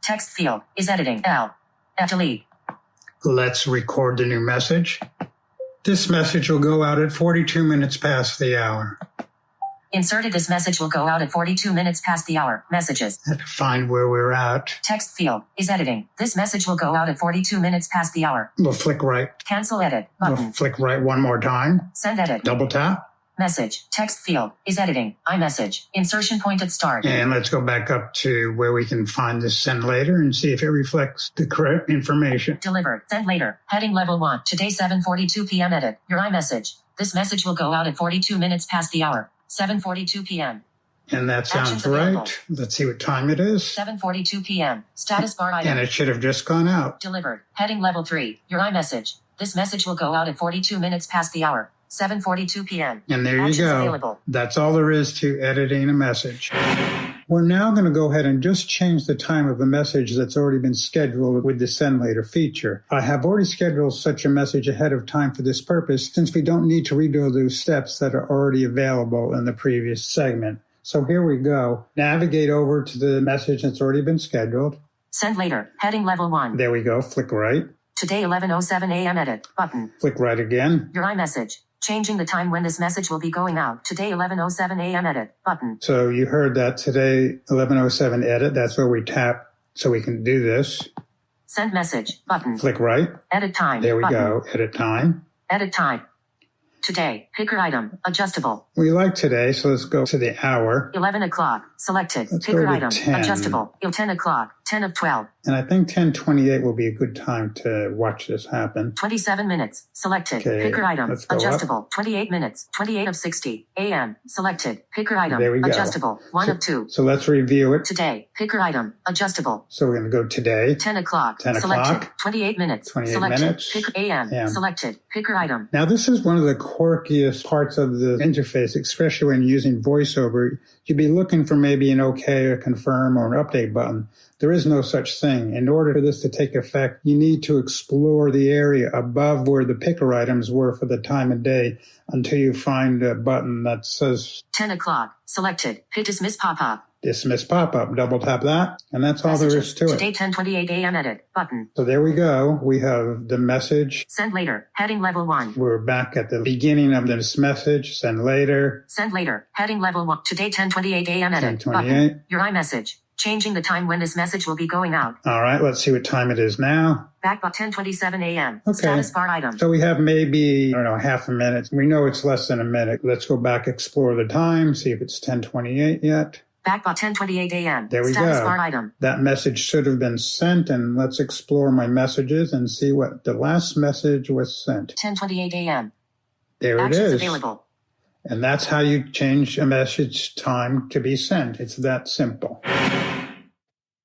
Text field is editing. L. Delete. Let's record the new message. This message will go out at 42 minutes past the hour. Inserted. This message will go out at 42 minutes past the hour. Messages. I have to find where we're at. Text field is editing. This message will go out at 42 minutes past the hour. We'll flick right. Cancel edit button. We'll flick right one more time. Send edit. Double tap. Message. Text field is editing. iMessage. Insertion point at start. And let's go back up to where we can find this send later and see if it reflects the correct information. Delivered. Send later. Heading level 1. Today 7:42 p.m. Edit. Your iMessage. This message will go out at 42 minutes past the hour. 7:42 p.m. And that sounds Actions available. right. Let's see what time it is. 7:42 p.m. Status bar item. And it should have just gone out. Delivered. Heading level 3. Your iMessage. This message will go out at 42 minutes past the hour. 7:42 p.m. And there Actions you go. Available. That's all there is to editing a message. We're now going to go ahead and just change the time of a message that's already been scheduled with the send later feature. I have already scheduled such a message ahead of time for this purpose since we don't need to redo those steps that are already available in the previous segment. So here we go. Navigate over to the message that's already been scheduled. Send later. Heading level 1. There we go. Flick right. Today 11:07 a.m. Edit button. Flick right again. Your iMessage. Changing the time when this message will be going out. Today 11:07 a.m. Edit button. So you heard that today 11:07 edit. That's where we tap so we can do this. Send message button. Flick right. Edit time. There we button. go. Edit time. Edit time. Today. Picker item. Adjustable. We like today, so let's go to the hour. 11 o'clock. Selected. Let's Picker go to item. 10. Adjustable. 10 o'clock. 10 of 12. And I think 10:28 will be a good time to watch this happen. 27 minutes. Selected. Okay, Picker item. let's go Adjustable. up. 28 minutes. 28 of 60. AM. Selected. Picker item. There we go. Adjustable. 1 of 2. So let's review it. Today. Picker item. Adjustable. So we're going to go today. 10 o'clock. 10 Selected. o'clock. 28 minutes. 28 Selected. minutes. Picker AM. AM. Selected. Picker item. Now, this is one of the quirkiest parts of the interface, especially when using VoiceOver. You'd be looking for maybe an OK, a confirm, or an update button. There is no such thing. In order for this to take effect, you need to explore the area above where the picker items were for the time of day until you find a button that says 10 o'clock. Selected. Hit dismiss pop-up. dismiss pop-up. Double tap that, and that's all there is to it. Today 10:28 a.m. Edit button. So there we go. We have the message. Send later. Heading level 1. We're back at the beginning of this message. Send later. Send later. Heading level 1. Today 10:28 a.m. Edit 10:28. button. Your iMessage. Changing the time when this message will be going out. All right, let's see what time it is now. Back by 10:27 a.m. Okay. Status bar item. So we have maybe, I don't know, half a minute. We know it's less than a minute. Let's go back, explore the time, see if it's 10:28 yet. Back by 10:28 a.m. There we Status go. bar item. That message should have been sent, and let's explore my messages and see what the last message was sent. 10:28 a.m. There it Actions is. available. And that's how you change a message time to be sent. It's that simple.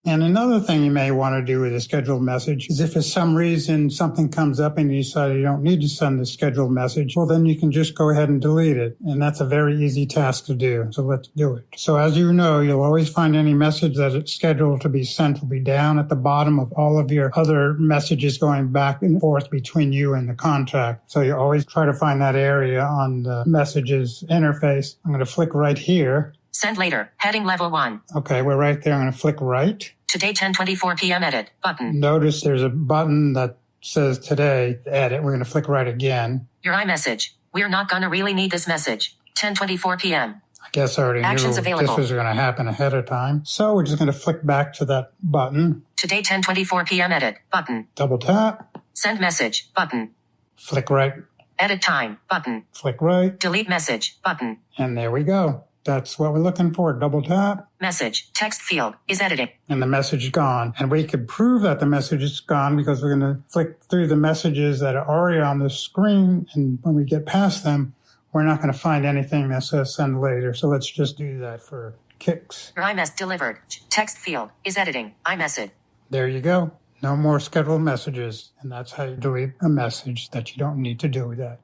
And another thing you may want to do with a scheduled message is if for some reason something comes up and you decide you don't need to send the scheduled message, well, then you can just go ahead and delete it. And that's a very easy task to do. So let's do it. So as you know, you'll always find any message that it's scheduled to be sent will be down at the bottom of all of your other messages going back and forth between you and the contact. So you always try to find that area on the messages interface. I'm going to flick right here. Send later. Heading level 1. Okay, we're right there. I'm going to flick right. Today 10:24 p.m. Edit button. Notice there's a button that says today, edit. We're going to flick right again. Your iMessage. We're not going to really need this message. 10:24 p.m. I guess I already Actions knew available. this was going to happen ahead of time. So we're just going to flick back to that button. Today 10:24 p.m. Edit button. Double tap. Send message button. Flick right. Edit time button. Flick right. Delete message button. And there we go. That's what we're looking for. Double tap. Message text field is editing. And the message is gone. And we could prove that the message is gone because we're going to flick through the messages that are already on the screen. And when we get past them, we're not going to find anything that says send later. So let's just do that for kicks. Your iMess delivered. Text field is editing. iMessage. There you go. No more scheduled messages. And that's how you delete a message that you don't need to do that.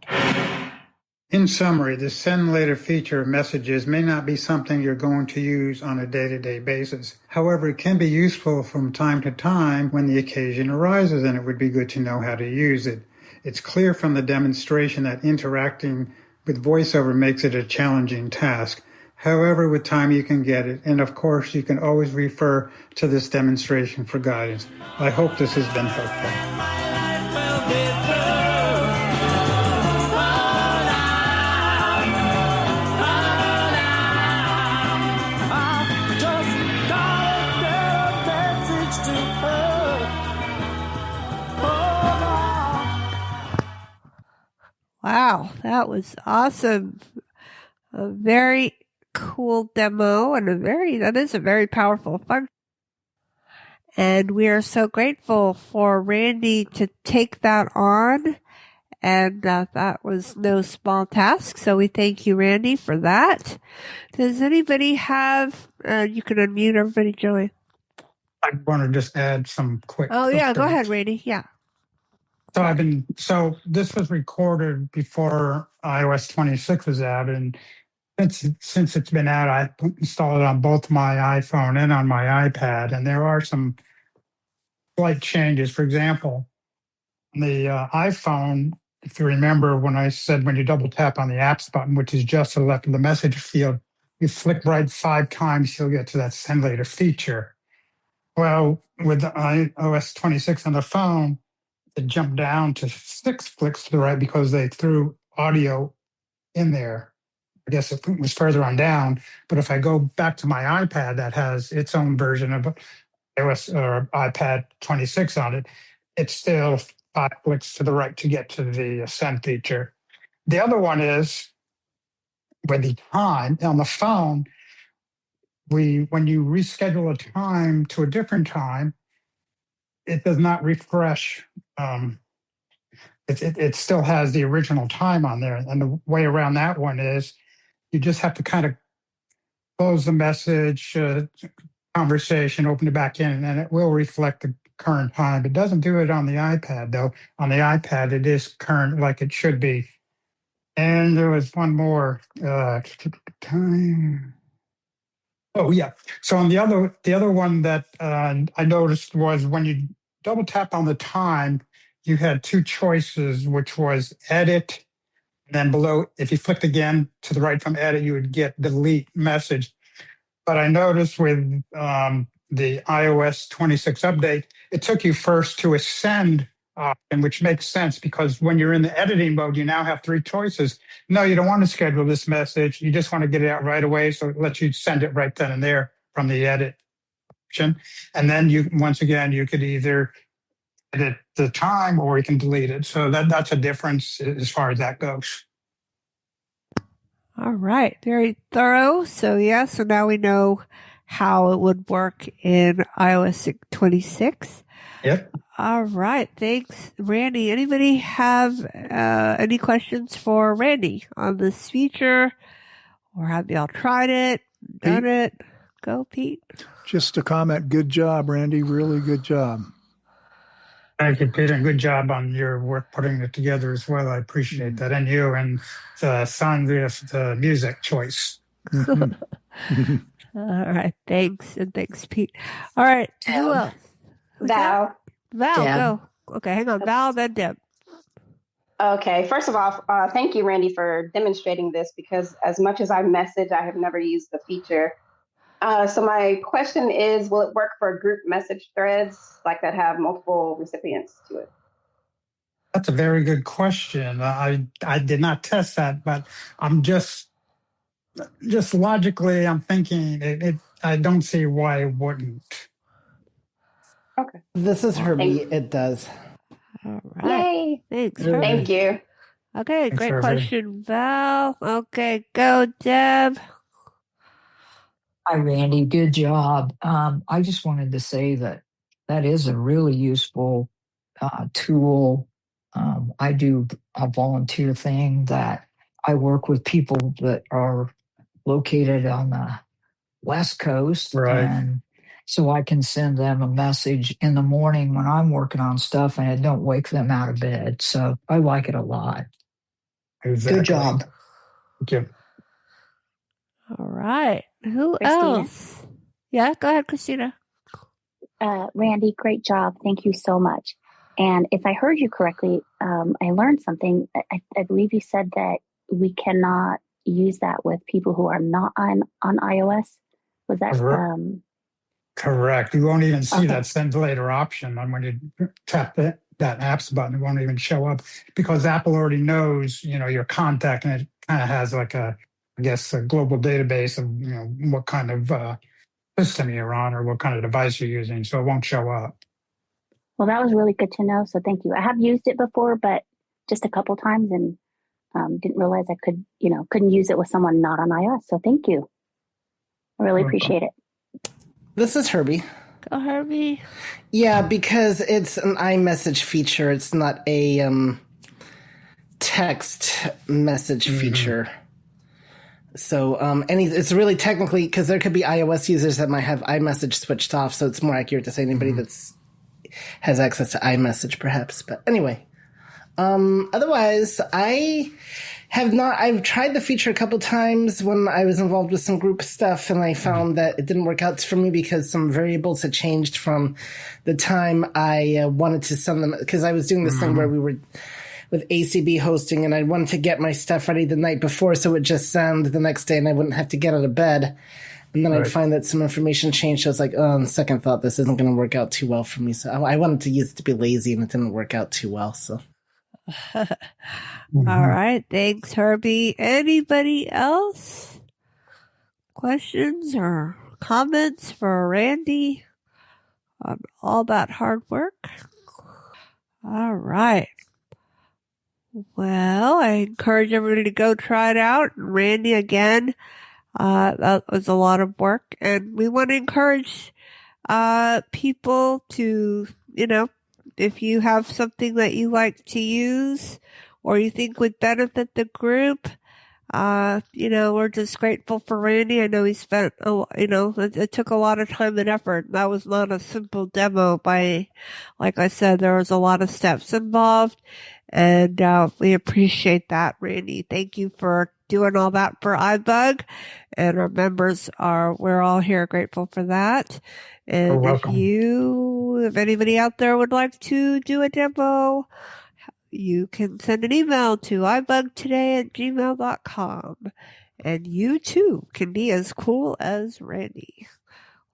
In summary, the send later feature of messages may not be something you're going to use on a day-to-day basis. However, it can be useful from time to time when the occasion arises, and it would be good to know how to use it. It's clear from the demonstration that interacting with VoiceOver makes it a challenging task. However, with time you can get it, and of course you can always refer to this demonstration for guidance. I hope this has been helpful. Wow, that was awesome. A very cool demo and that is a very powerful function. And we are so grateful for Randy to take that on. And that was no small task. So we thank you, Randy, for that. Does anybody have, you can unmute everybody, Joey. I want to just add some quick. Oh, yeah, go ahead, Randy. Yeah. So this was recorded before iOS 26 was out, and since it's been out, I installed it on both my iPhone and on my iPad, and there are some slight changes. For example, the iPhone, if you remember when I said when you double tap on the apps button, which is just to the left of the message field, you flick right 5 times, you'll get to that send later feature. Well, with the iOS 26 on the phone, it jumped down to 6 flicks to the right because they threw audio in there. I guess it was further on down. But if I go back to my iPad that has its own version of iOS or iPad 26 on it, it's still 5 clicks to the right to get to the send feature. The other one is with the time on the phone, when you reschedule a time to a different time, it does not refresh. It still has the original time on there. And the way around that one is you just have to kind of close the message, conversation, open it back in, and then it will reflect the current time. It doesn't do it on the iPad, though. On the iPad, it is current like it should be. And there was one more time. Oh, yeah. So on the other one that I noticed was when you double tap on the time, you had 2 choices, which was edit. And then below, if you flicked again to the right from edit, you would get delete message. But I noticed with the iOS 26 update, it took you first to a send option, which makes sense because when you're in the editing mode, you now have 3 choices. No, you don't want to schedule this message. You just want to get it out right away. So it lets you send it right then and there from the edit option. And then once again, you could either edit the time or you can delete it. So that's a difference as far as that goes. All right. Very thorough. So so now we know how it would work in iOS 26. Yep. All right. Thanks, Randy. Anybody have any questions for Randy on this feature? Or have y'all tried it, done it? Go, Pete. Just a comment. Good job, Randy. Really good job. Thank you, Peter. Good job on your work putting it together as well. I appreciate that. And you and Sandhya, the music choice. All right. Thanks. And thanks, Pete. All right. Who else? Val. Val, Deb. go. Okay, hang on. Val, then Deb. Okay, first of all, thank you, Randy, for demonstrating this because as much as I message, I have never used the feature. So my question is, will it work for group message threads like that have multiple recipients to it? That's a very good question. I did not test that, but I'm just just logically, I'm thinking I don't see why it wouldn't. Okay. This is Herbie. It does. All right. Yay. Thanks, Thank Herbie. you. Okay, Thanks, great Herbie. question, Val. Okay, go, Deb. Hi, Randy. Good job. I just wanted to say that is a really useful tool. I do a volunteer thing that I work with people that are located on the West Coast. Right. And so I can send them a message in the morning when I'm working on stuff and it don't wake them out of bed. So I like it a lot. Exactly. Good job. Thank you. All right. Who Christina? else? Yeah, go ahead, Christina. Randy, great job. Thank you so much. And if I heard you correctly, I learned something. I believe you said that we cannot use that with people who are not on iOS. Was that? Correct. You won't even see Okay. that send later option. And when you tap that apps button, it won't even show up because Apple already knows, your contact, and it kind of has like a global database of, what kind of system you're on or what kind of device you're using. So it won't show up. Well, that was really good to know. So thank you. I have used it before, but just a couple times, and didn't realize I couldn't use it with someone not on iOS. So thank you. I really appreciate it. This is Herbie. Go, Herbie. Yeah, because it's an iMessage feature. It's not a text message feature. So, it's really technically, because there could be iOS users that might have iMessage switched off, so it's more accurate to say anybody that's has access to iMessage, perhaps. But anyway, otherwise, I've tried the feature a couple times when I was involved with some group stuff, and I found that it didn't work out for me because some variables had changed from the time I wanted to send them, because I was doing this thing where we were with ACB hosting, and I wanted to get my stuff ready the night before so it would just send the next day and I wouldn't have to get out of bed. And then I'd find that some information changed. So I was like, on second thought, this isn't going to work out too well for me. So I wanted to use it to be lazy, and it didn't work out too well. So. All right. Thanks, Herbie. Anybody else? Questions or comments for Randy on all about hard work? All right. Well, I encourage everybody to go try it out. Randy, again, that was a lot of work, and we want to encourage people to, if you have something that you like to use or you think would benefit the group, we're just grateful for Randy. I know he spent, it took a lot of time and effort. That was not a simple demo like I said, there was a lot of steps involved, and we appreciate that, Randy. Thank you for doing all that for iBug, and our members we're all here grateful for that. And if anybody out there would like to do a demo, you can send an email to ibugtoday@gmail.com. And you too can be as cool as Randy.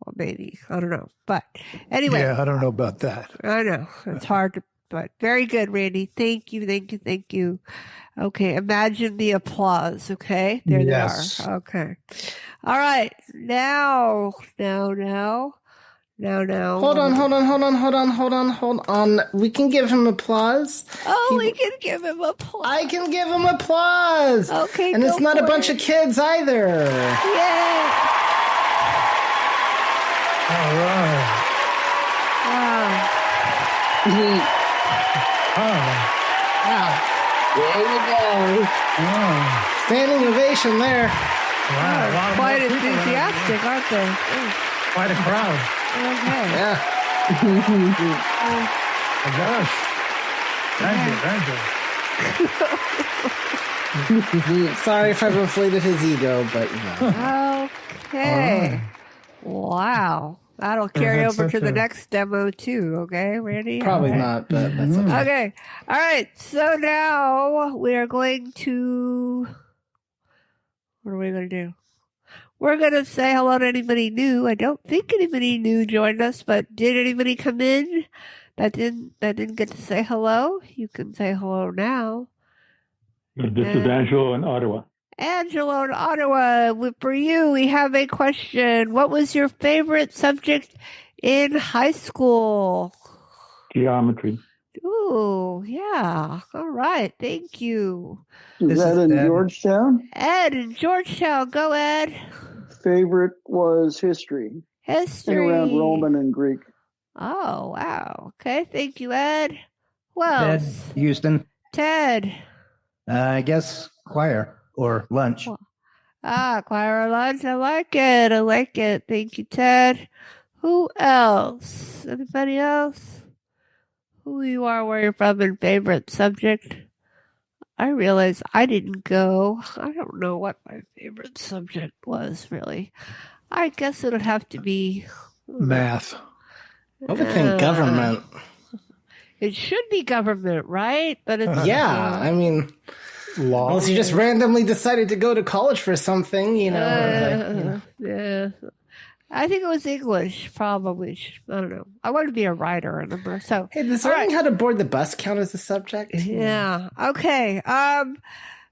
Well, maybe. I don't know. But anyway. Yeah, I don't know about that. I know. It's hard to, but very good, Randy. Thank you, thank you, thank you. Okay, imagine the applause, okay? There they are. Okay. All right. Now. Hold on. We can give him applause. We can give him applause. I can give him applause. Okay, and it's not a bunch of kids either. Yay. All right. Wow. Wow. There you go. Standing ovation there. Wow. Quite enthusiastic, aren't they? Quite a crowd. Okay. Yeah. Oh my gosh. Thank you. Sorry if I've inflated his ego, but Okay. Wow. That'll carry over to the next demo too, okay, Randy? Probably not, but that's okay. Okay. All right. So now we are going to... What are we going to do? We're going to say hello to anybody new. I don't think anybody new joined us, but did anybody come in that didn't get to say hello? You can say hello now. This is Angelo in Ottawa. Angelo in Ottawa, for you, we have a question. What was your favorite subject in high school? Geometry. Ooh, yeah. All right. Thank you. Is that in Georgetown? Ed in Georgetown. Go, Ed. Favorite was history. History. And around Roman and Greek. Oh, wow. Okay. Thank you, Ed. Who Ted else? Houston. Ted. I guess choir or lunch. Choir or lunch. I like it. I like it. Thank you, Ted. Who else? Anybody else? Who you are, where you're from, and favorite subject? I realize I didn't go. I don't know what my favorite subject was, really. I guess it would have to be math. I would think government. It should be government, right? But it's I mean, law. Unless you just randomly decided to go to college for something, you know. Yeah. I think it was English, probably. I don't know. I wanted to be a writer, remember? So, hey, does learning how to board the bus count as a subject? Yeah. Okay.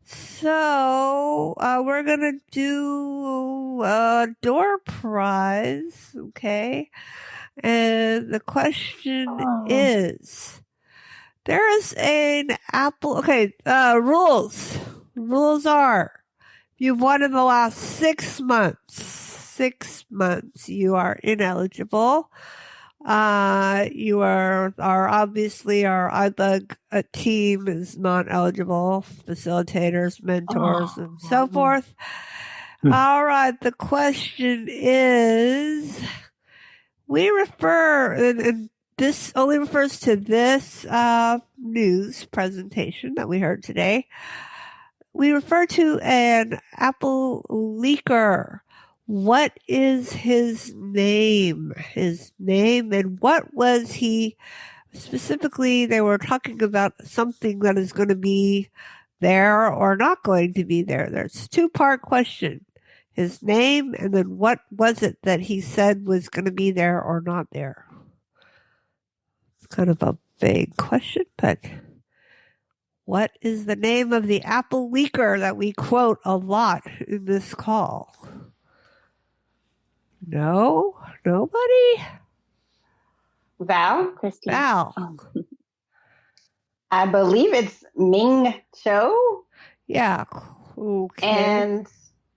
So we're gonna do a door prize. Okay. And the question is, there is an Apple. Okay. Rules. Rules are, you've won in the last 6 months. 6 months, you are ineligible. You are obviously our iBug team is not eligible. Facilitators, mentors, and so forth. All right. The question is, we refer, and this only refers to this news presentation that we heard today. We refer to an Apple leaker. What is his name? His name, and what was he specifically? They were talking about something that is going to be there or not going to be there. There's a 2-part question. His name, and then what was it that he said was going to be there or not there? It's kind of a vague question, but what is the name of the Apple leaker that we quote a lot in this call? No? Nobody? Val? Christy. Val. I believe it's Ming Cho. Yeah. Okay. And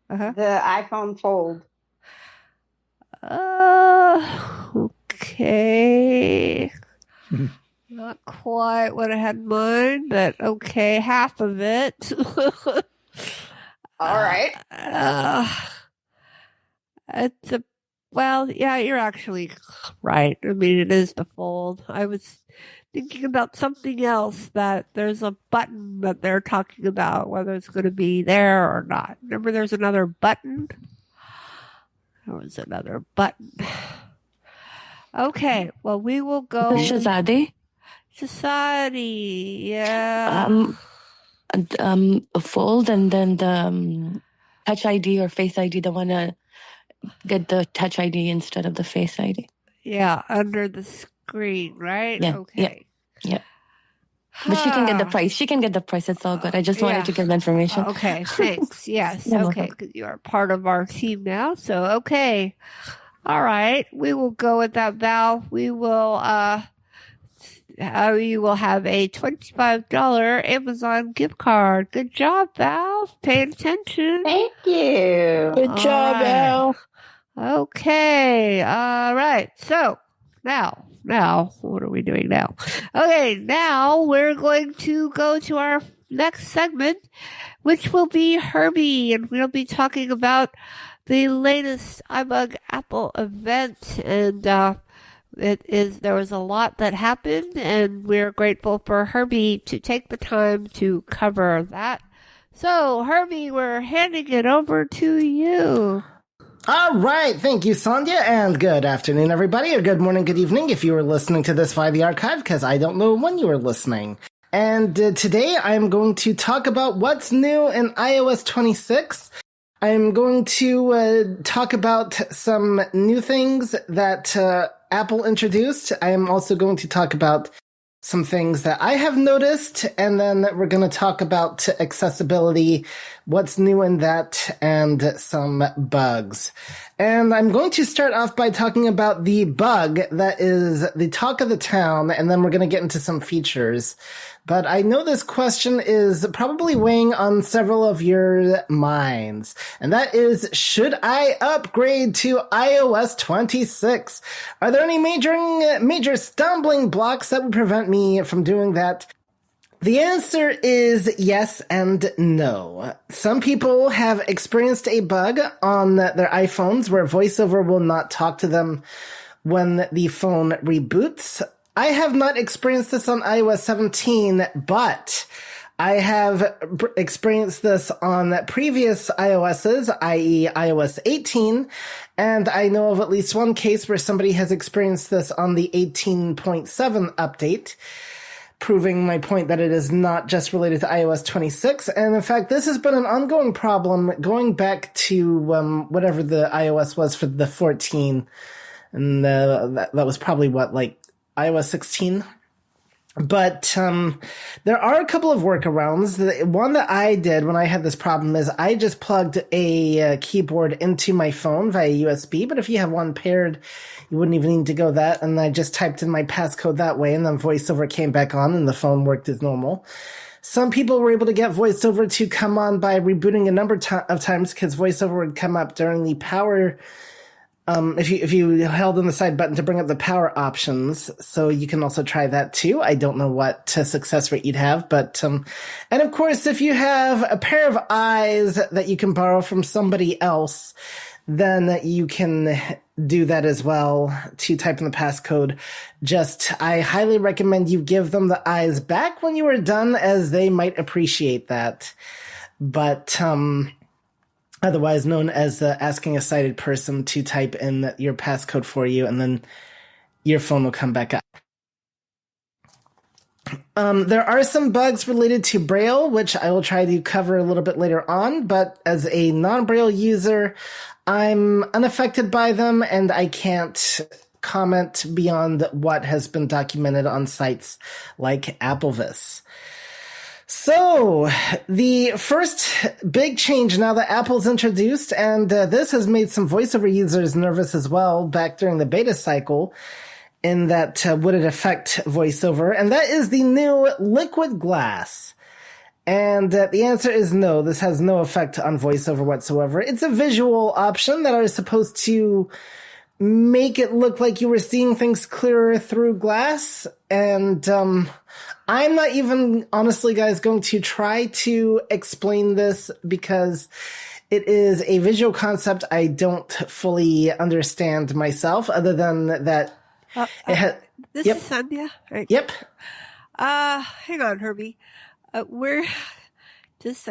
the iPhone Fold. Okay. Not quite what I had in mind, but okay, half of it. All right. Well, yeah, you're actually right. I mean, it is the Fold. I was thinking about something else, that there's a button that they're talking about, whether it's going to be there or not. Remember, there's another button? There was another button. Okay, well, we will go. Shazadi? Society, yeah. A Fold, and then the Touch ID or Face ID, the one to get the Touch ID instead of the Face ID. Yeah, under the screen, right? Yeah. Okay. Yeah. But she can get the price. She can get the price. It's all good. I just wanted to give information. Okay, thanks. Yes. You're Okay, welcome. because you are part of our team now. So, okay. All right. We will go with that, Val. We will, you will have a $25 Amazon gift card. Good job, Val. Paying attention. Thank you. Good job, Al. Okay. All right. So now, what are we doing now? Okay. Now we're going to go to our next segment, which will be Herbie, and we'll be talking about the latest iBug Apple event. And, there was a lot that happened, and we're grateful for Herbie to take the time to cover that. So, Herbie, we're handing it over to you. All right. Thank you, Sandhya, and good afternoon, everybody, or good morning, good evening, if you were listening to this via the archive, because I don't know when you were listening. And today I'm going to talk about what's new in iOS 26. I'm going to talk about some new things that Apple introduced. I am also going to talk about some things that I have noticed, and then we're going to talk about accessibility what's new in that, and some bugs. And I'm going to start off by talking about the bug that is the talk of the town, and then we're going to get into some features. But I know this question is probably weighing on several of your minds, and that is, should I upgrade to iOS 26? Are there any major stumbling blocks that would prevent me from doing that? The answer is yes and no. Some people have experienced a bug on their iPhones where VoiceOver will not talk to them when the phone reboots. I have not experienced this on iOS 17, but I have experienced this on previous iOSs, i.e. iOS 18, and I know of at least one case where somebody has experienced this on the 18.7 update, proving my point that it is not just related to iOS 26. And in fact, this has been an ongoing problem going back to whatever the iOS was for the 14. And that was probably iOS 16? But there are a couple of workarounds. The one that I did when I had this problem is I just plugged a keyboard into my phone via USB. But if you have one paired, you wouldn't even need to go that. And I just typed in my passcode that way, and then VoiceOver came back on, and the phone worked as normal. Some people were able to get VoiceOver to come on by rebooting a number of times, because VoiceOver would come up during the power. If you held in the side button to bring up the power options, so you can also try that too. I don't know what success rate you'd have, but and of course, if you have a pair of eyes that you can borrow from somebody else, then you can do that as well to type in the passcode. I highly recommend you give them the eyes back when you are done, as they might appreciate that. But otherwise known as asking a sighted person to type in your passcode for you, and then your phone will come back up. There are some bugs related to Braille, which I will try to cover a little bit later on, but as a non-Braille user, I'm unaffected by them, and I can't comment beyond what has been documented on sites like Applevis. So, the first big change now that Apple's introduced, and this has made some VoiceOver users nervous as well back during the beta cycle, in that would it affect VoiceOver, and that is the new liquid glass. And the answer is no, this has no effect on VoiceOver whatsoever. It's a visual option that is supposed to make it look like you were seeing things clearer through glass, and I'm not even, honestly, guys, going to try to explain this because it is a visual concept I don't fully understand myself, other than that this is Sandhya. Right. Yep. Hang on, Herbie. I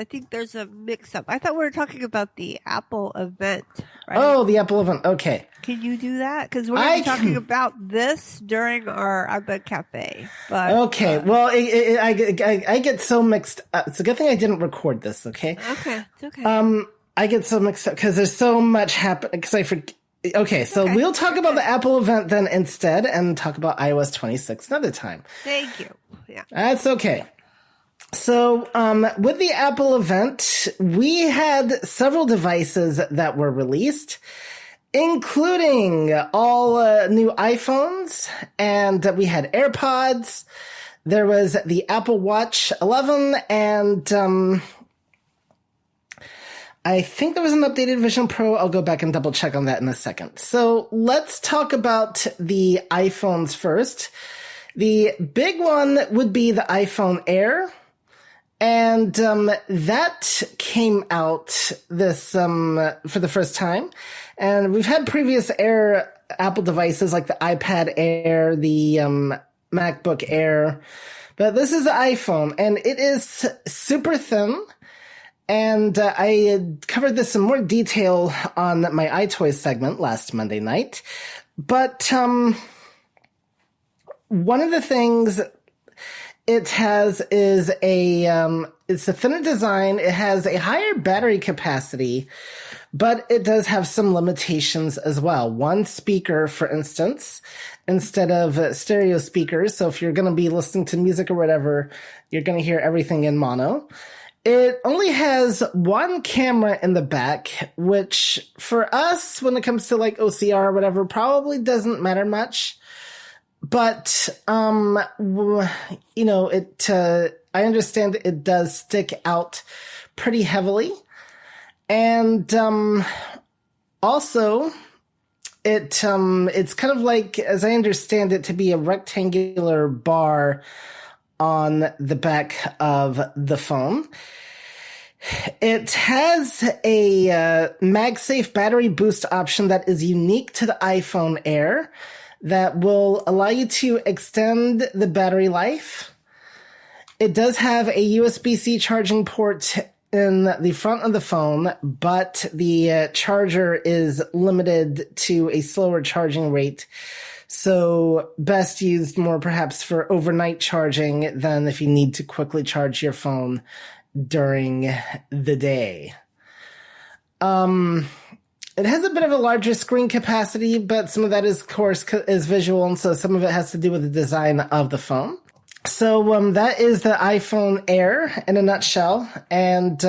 think there's a mix-up. I thought we were talking about the Apple event, right? Oh, the Apple event. Okay. Can you do that? Because we're going to be talking about this during our iBug Cafe. But, okay. Well, I get so mixed up. It's a good thing I didn't record this, okay? Okay. It's okay. I get so mixed up because there's so much happening. Because I forget. Okay, so we'll talk about the Apple event then instead, and talk about iOS 26 another time. Thank you. Yeah. That's okay. So, with the Apple event, we had several devices that were released, including all new iPhones, and we had AirPods. There was the Apple Watch 11, and I think there was an updated Vision Pro. I'll go back and double check on that in a second. So let's talk about the iPhones first. The big one would be the iPhone Air. And that came out this for the first time. And we've had previous Air Apple devices like the iPad Air, the MacBook Air. But this is the iPhone, and it is super thin. And I covered this in more detail on my iToys segment last Monday night. But one of the things it has is it's a thinner design. It has a higher battery capacity, but it does have some limitations as well. One speaker, for instance, instead of stereo speakers. So if you're going to be listening to music or whatever, you're going to hear everything in mono. It only has one camera in the back, which for us, when it comes to like OCR or whatever, probably doesn't matter much. But, I understand it does stick out pretty heavily. And, also, it's kind of like, as I understand it, to be a rectangular bar on the back of the phone. It has a MagSafe battery boost option that is unique to the iPhone Air that will allow you to extend the battery life. It does have a USB-C charging port in the front of the phone, but the charger is limited to a slower charging rate. So best used more perhaps for overnight charging than if you need to quickly charge your phone during the day. It has a bit of a larger screen capacity, but some of that is, of course, is visual, and so some of it has to do with the design of the phone. So that is the iPhone Air in a nutshell, and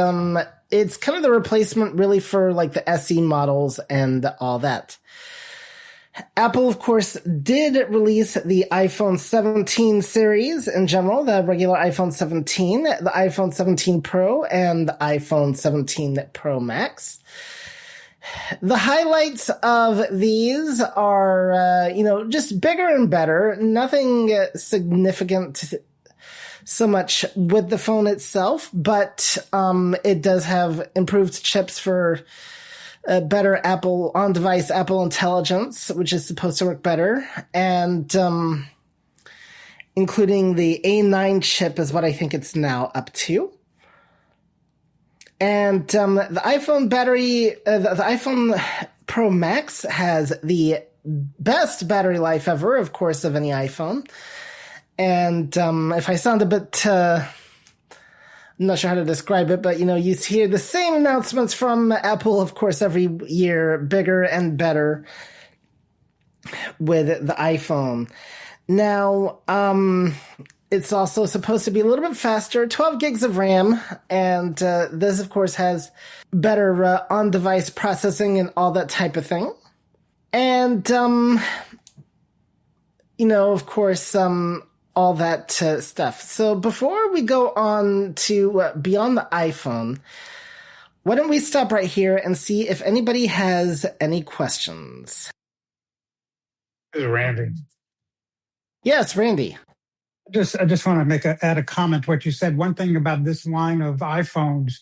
it's kind of the replacement really for like the SE models and all that. Apple, of course, did release the iPhone 17 series in general, the regular iPhone 17, the iPhone 17 Pro, and the iPhone 17 Pro Max. The highlights of these are, just bigger and better. Nothing significant so much with the phone itself, but it does have improved chips for better Apple on-device Apple Intelligence, which is supposed to work better, and including the A9 chip is what I think it's now up to. And the iPhone battery, the iPhone Pro Max has the best battery life ever, of course, of any iPhone. And if I sound a bit, I'm not sure how to describe it, but, you hear the same announcements from Apple, of course, every year, bigger and better with the iPhone. Now, it's also supposed to be a little bit faster, 12 gigs of RAM, and this, of course, has better on-device processing and all that type of thing. And, of course, all that stuff. So before we go on to beyond the iPhone, why don't we stop right here and see if anybody has any questions? This is Randy. Yes, Randy. I just want to add a comment to what you said. One thing about this line of iPhones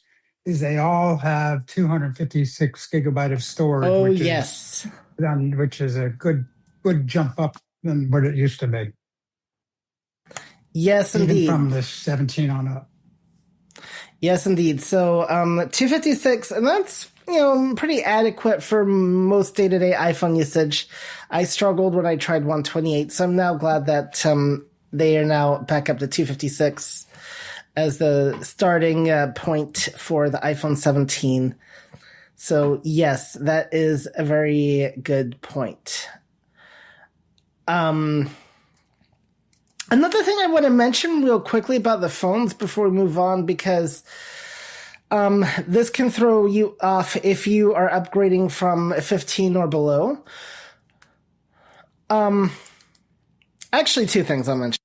is they all have 256 gigabyte of storage. Oh, which yes. Which is a good jump up than what it used to be. Yes, indeed. Even from the 17 on up. Yes, indeed. So 256, and that's, pretty adequate for most day-to-day iPhone usage. I struggled when I tried 128, so I'm now glad that they are now back up to 256 as the starting point for the iPhone 17. So yes, that is a very good point. Another thing I want to mention real quickly about the phones before we move on, because this can throw you off if you are upgrading from 15 or below. Actually, two things I'll mention.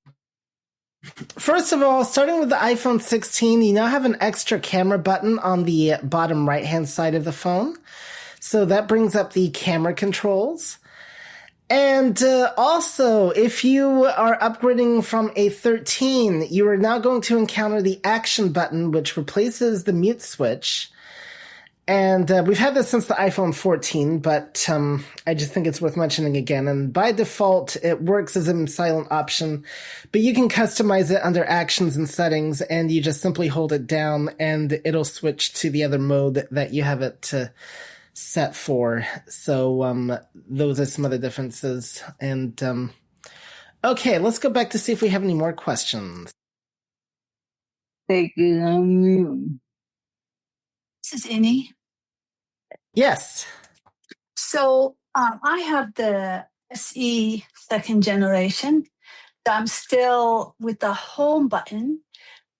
First of all, starting with the iPhone 16, you now have an extra camera button on the bottom right-hand side of the phone. So that brings up the camera controls. And also, if you are upgrading from a 13, you are now going to encounter the action button, which replaces the mute switch. And we've had this since the iPhone 14, but I just think it's worth mentioning again. And by default, it works as a silent option, but you can customize it under actions and settings, and you just simply hold it down, and it'll switch to the other mode that you have it set for. So those are some other differences. And okay, let's go back to see if we have any more questions. Take it on mute. This is Innie. Yes. So I have the SE second generation. I'm still with the home button,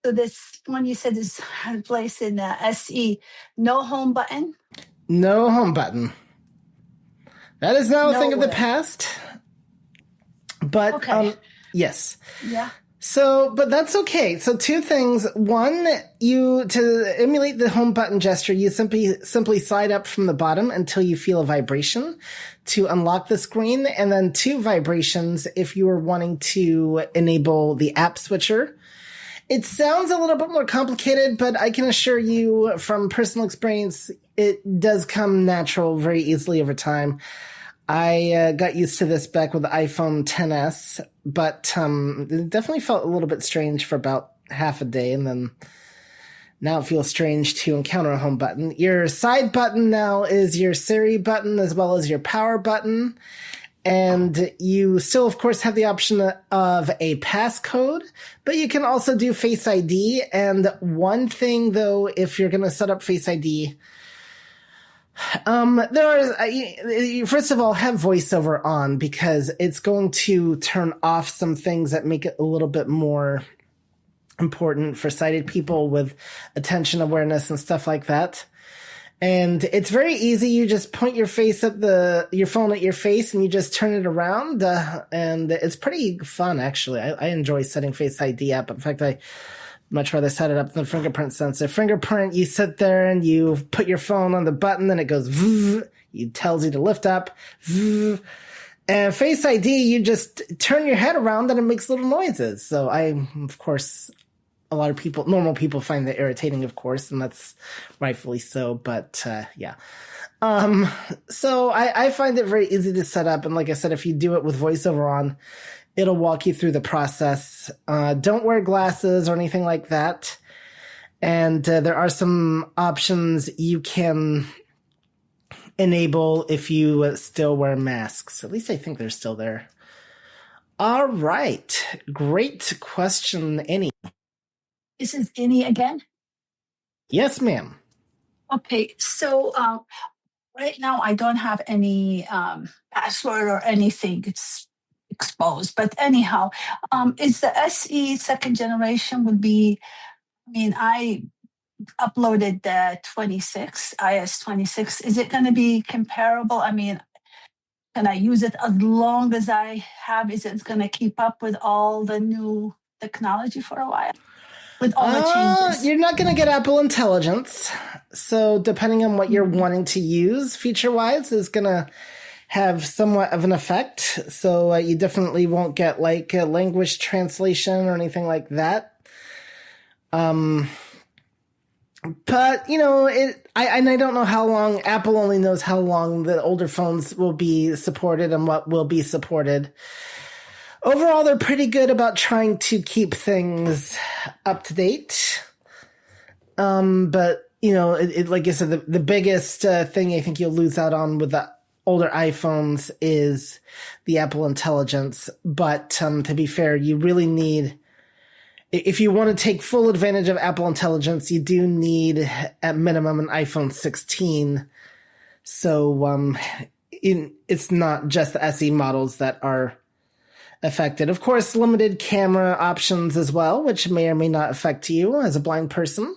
So this one you said is placed in the SE. No home button? No home button. That is now a thing of the Nowhere. past. But, Okay. yes. Yeah. So, but that's okay. So 2 things. One, to emulate the home button gesture, you simply slide up from the bottom until you feel a vibration to unlock the screen. And then 2 vibrations if you are wanting to enable the app switcher. It sounds a little bit more complicated, but I can assure you from personal experience, it does come natural very easily over time. I got used to this back with the iPhone XS, but it definitely felt a little bit strange for about half a day, and then now it feels strange to encounter a home button. Your side button now is your Siri button as well as your power button, and you still, of course, have the option of a passcode, but you can also do Face ID, and one thing, though, if you're going to set up Face ID, first of all, have voiceover on because it's going to turn off some things that make it a little bit more important for sighted people with attention awareness and stuff like that. And it's very easy. You just point your phone at your face and you just turn it around. And it's pretty fun, actually. I enjoy setting Face ID up. In fact, I much rather set it up than fingerprint sensor. Fingerprint, you sit there and you put your phone on the button and it goes vroom, it tells you to lift up. Vroom. And Face ID, you just turn your head around and it makes little noises. So of course, a lot of people, normal people find that irritating, of course, and that's rightfully so, but yeah. So I find it very easy to set up, and like I said, if you do it with voiceover on, it'll walk you through the process. Don't wear glasses or anything like that. And there are some options you can enable if you still wear masks. At least I think they're still there. All right. Great question, Annie. This is Annie again? Yes, ma'am. Okay, so right now I don't have any password or anything. It's exposed. But anyhow, is the SE second generation would be, I uploaded the 26, IS 26. Is it going to be comparable? Can I use it as long as I have? Is it going to keep up with all the new technology for a while? With all the changes? You're not going to get Apple Intelligence. So depending on what you're wanting to use feature-wise is going to have somewhat of an effect. So you definitely won't get like a language translation or anything like that. But, I don't know how long, Apple only knows how long the older phones will be supported and what will be supported. Overall, they're pretty good about trying to keep things up to date. But, like I said, the biggest thing I think you'll lose out on with the older iPhones is the Apple Intelligence. But to be fair, you really need, if you want to take full advantage of Apple Intelligence, you do need at minimum an iPhone 16. So it's not just the SE models that are affected. Of course, limited camera options as well, which may or may not affect you as a blind person.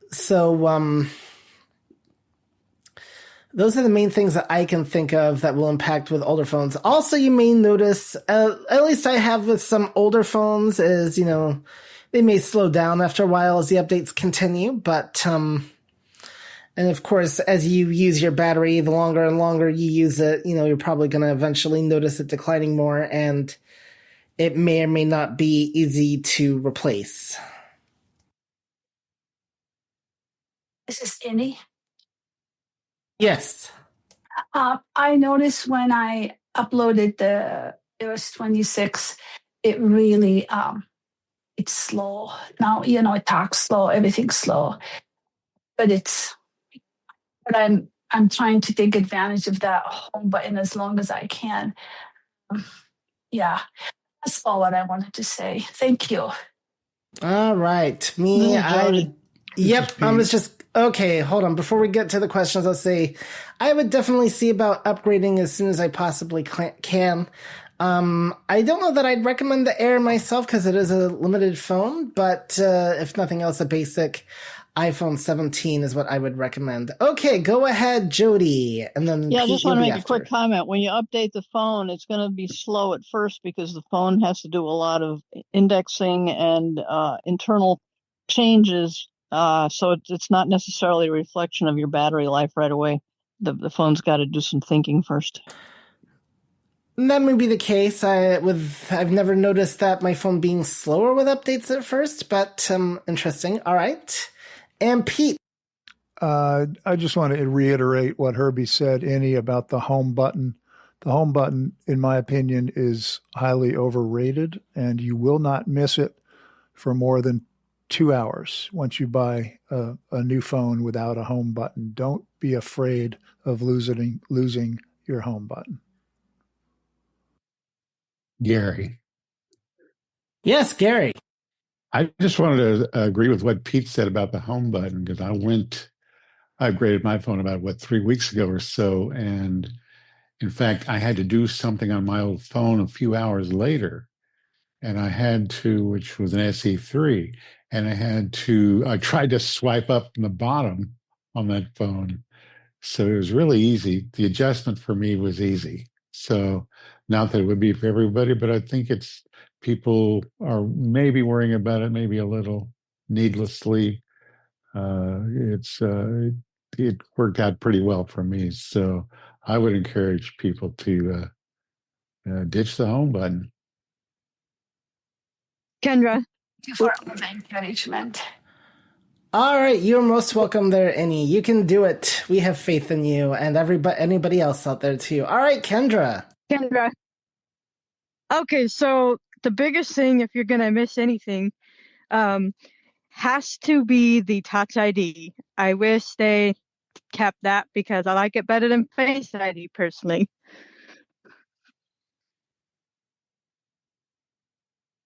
So those are the main things that I can think of that will impact with older phones. Also, you may notice, at least I have with some older phones, is, they may slow down after a while as the updates continue. But, and of course, as you use your battery, the longer and longer you use it, you're probably going to eventually notice it declining more, and it may or may not be easy to replace. This is Annie. Yes. I noticed when I uploaded the iOS 26, it really, it's slow. Now, it talks slow, everything's slow. But I'm trying to take advantage of that home button as long as I can. Yeah, that's all what I wanted to say. Thank you. All right. Okay, hold on. Before we get to the questions, I'll say I would definitely see about upgrading as soon as I possibly can. I don't know that I'd recommend the Air myself because it is a limited phone, but if nothing else, a basic iPhone 17 is what I would recommend. Okay, go ahead, Jody, and then Yeah, I Pete, just want to you'll be make a after. quick comment. When you update the phone, it's going to be slow at first because the phone has to do a lot of indexing and internal changes. So it's not necessarily a reflection of your battery life right away. The phone's got to do some thinking first. That may be the case. I've never noticed that my phone being slower with updates at first, but interesting. All right. And Pete. I just want to reiterate what Herbie said, Annie, about the home button. The home button, in my opinion, is highly overrated, and you will not miss it for more than 2 hours once you buy a new phone without a home button. Don't be afraid of losing your home button. Gary. Yes, Gary. I just wanted to agree with what Pete said about the home button because I upgraded my phone about 3 weeks ago or so. And in fact, I had to do something on my old phone a few hours later. And I had to, which was an SE3, and I tried to swipe up from the bottom on that phone. So it was really easy. The adjustment for me was easy. So not that it would be for everybody, but I think people are maybe worrying about it, maybe a little needlessly. It worked out pretty well for me. So I would encourage people to ditch the home button. Kendra. Thank you for the encouragement. All right, you're most welcome there, Annie. You can do it. We have faith in you and anybody else out there too. All right, Kendra. Okay, so the biggest thing, if you're gonna miss anything, has to be the Touch ID. I wish they kept that because I like it better than Face ID personally.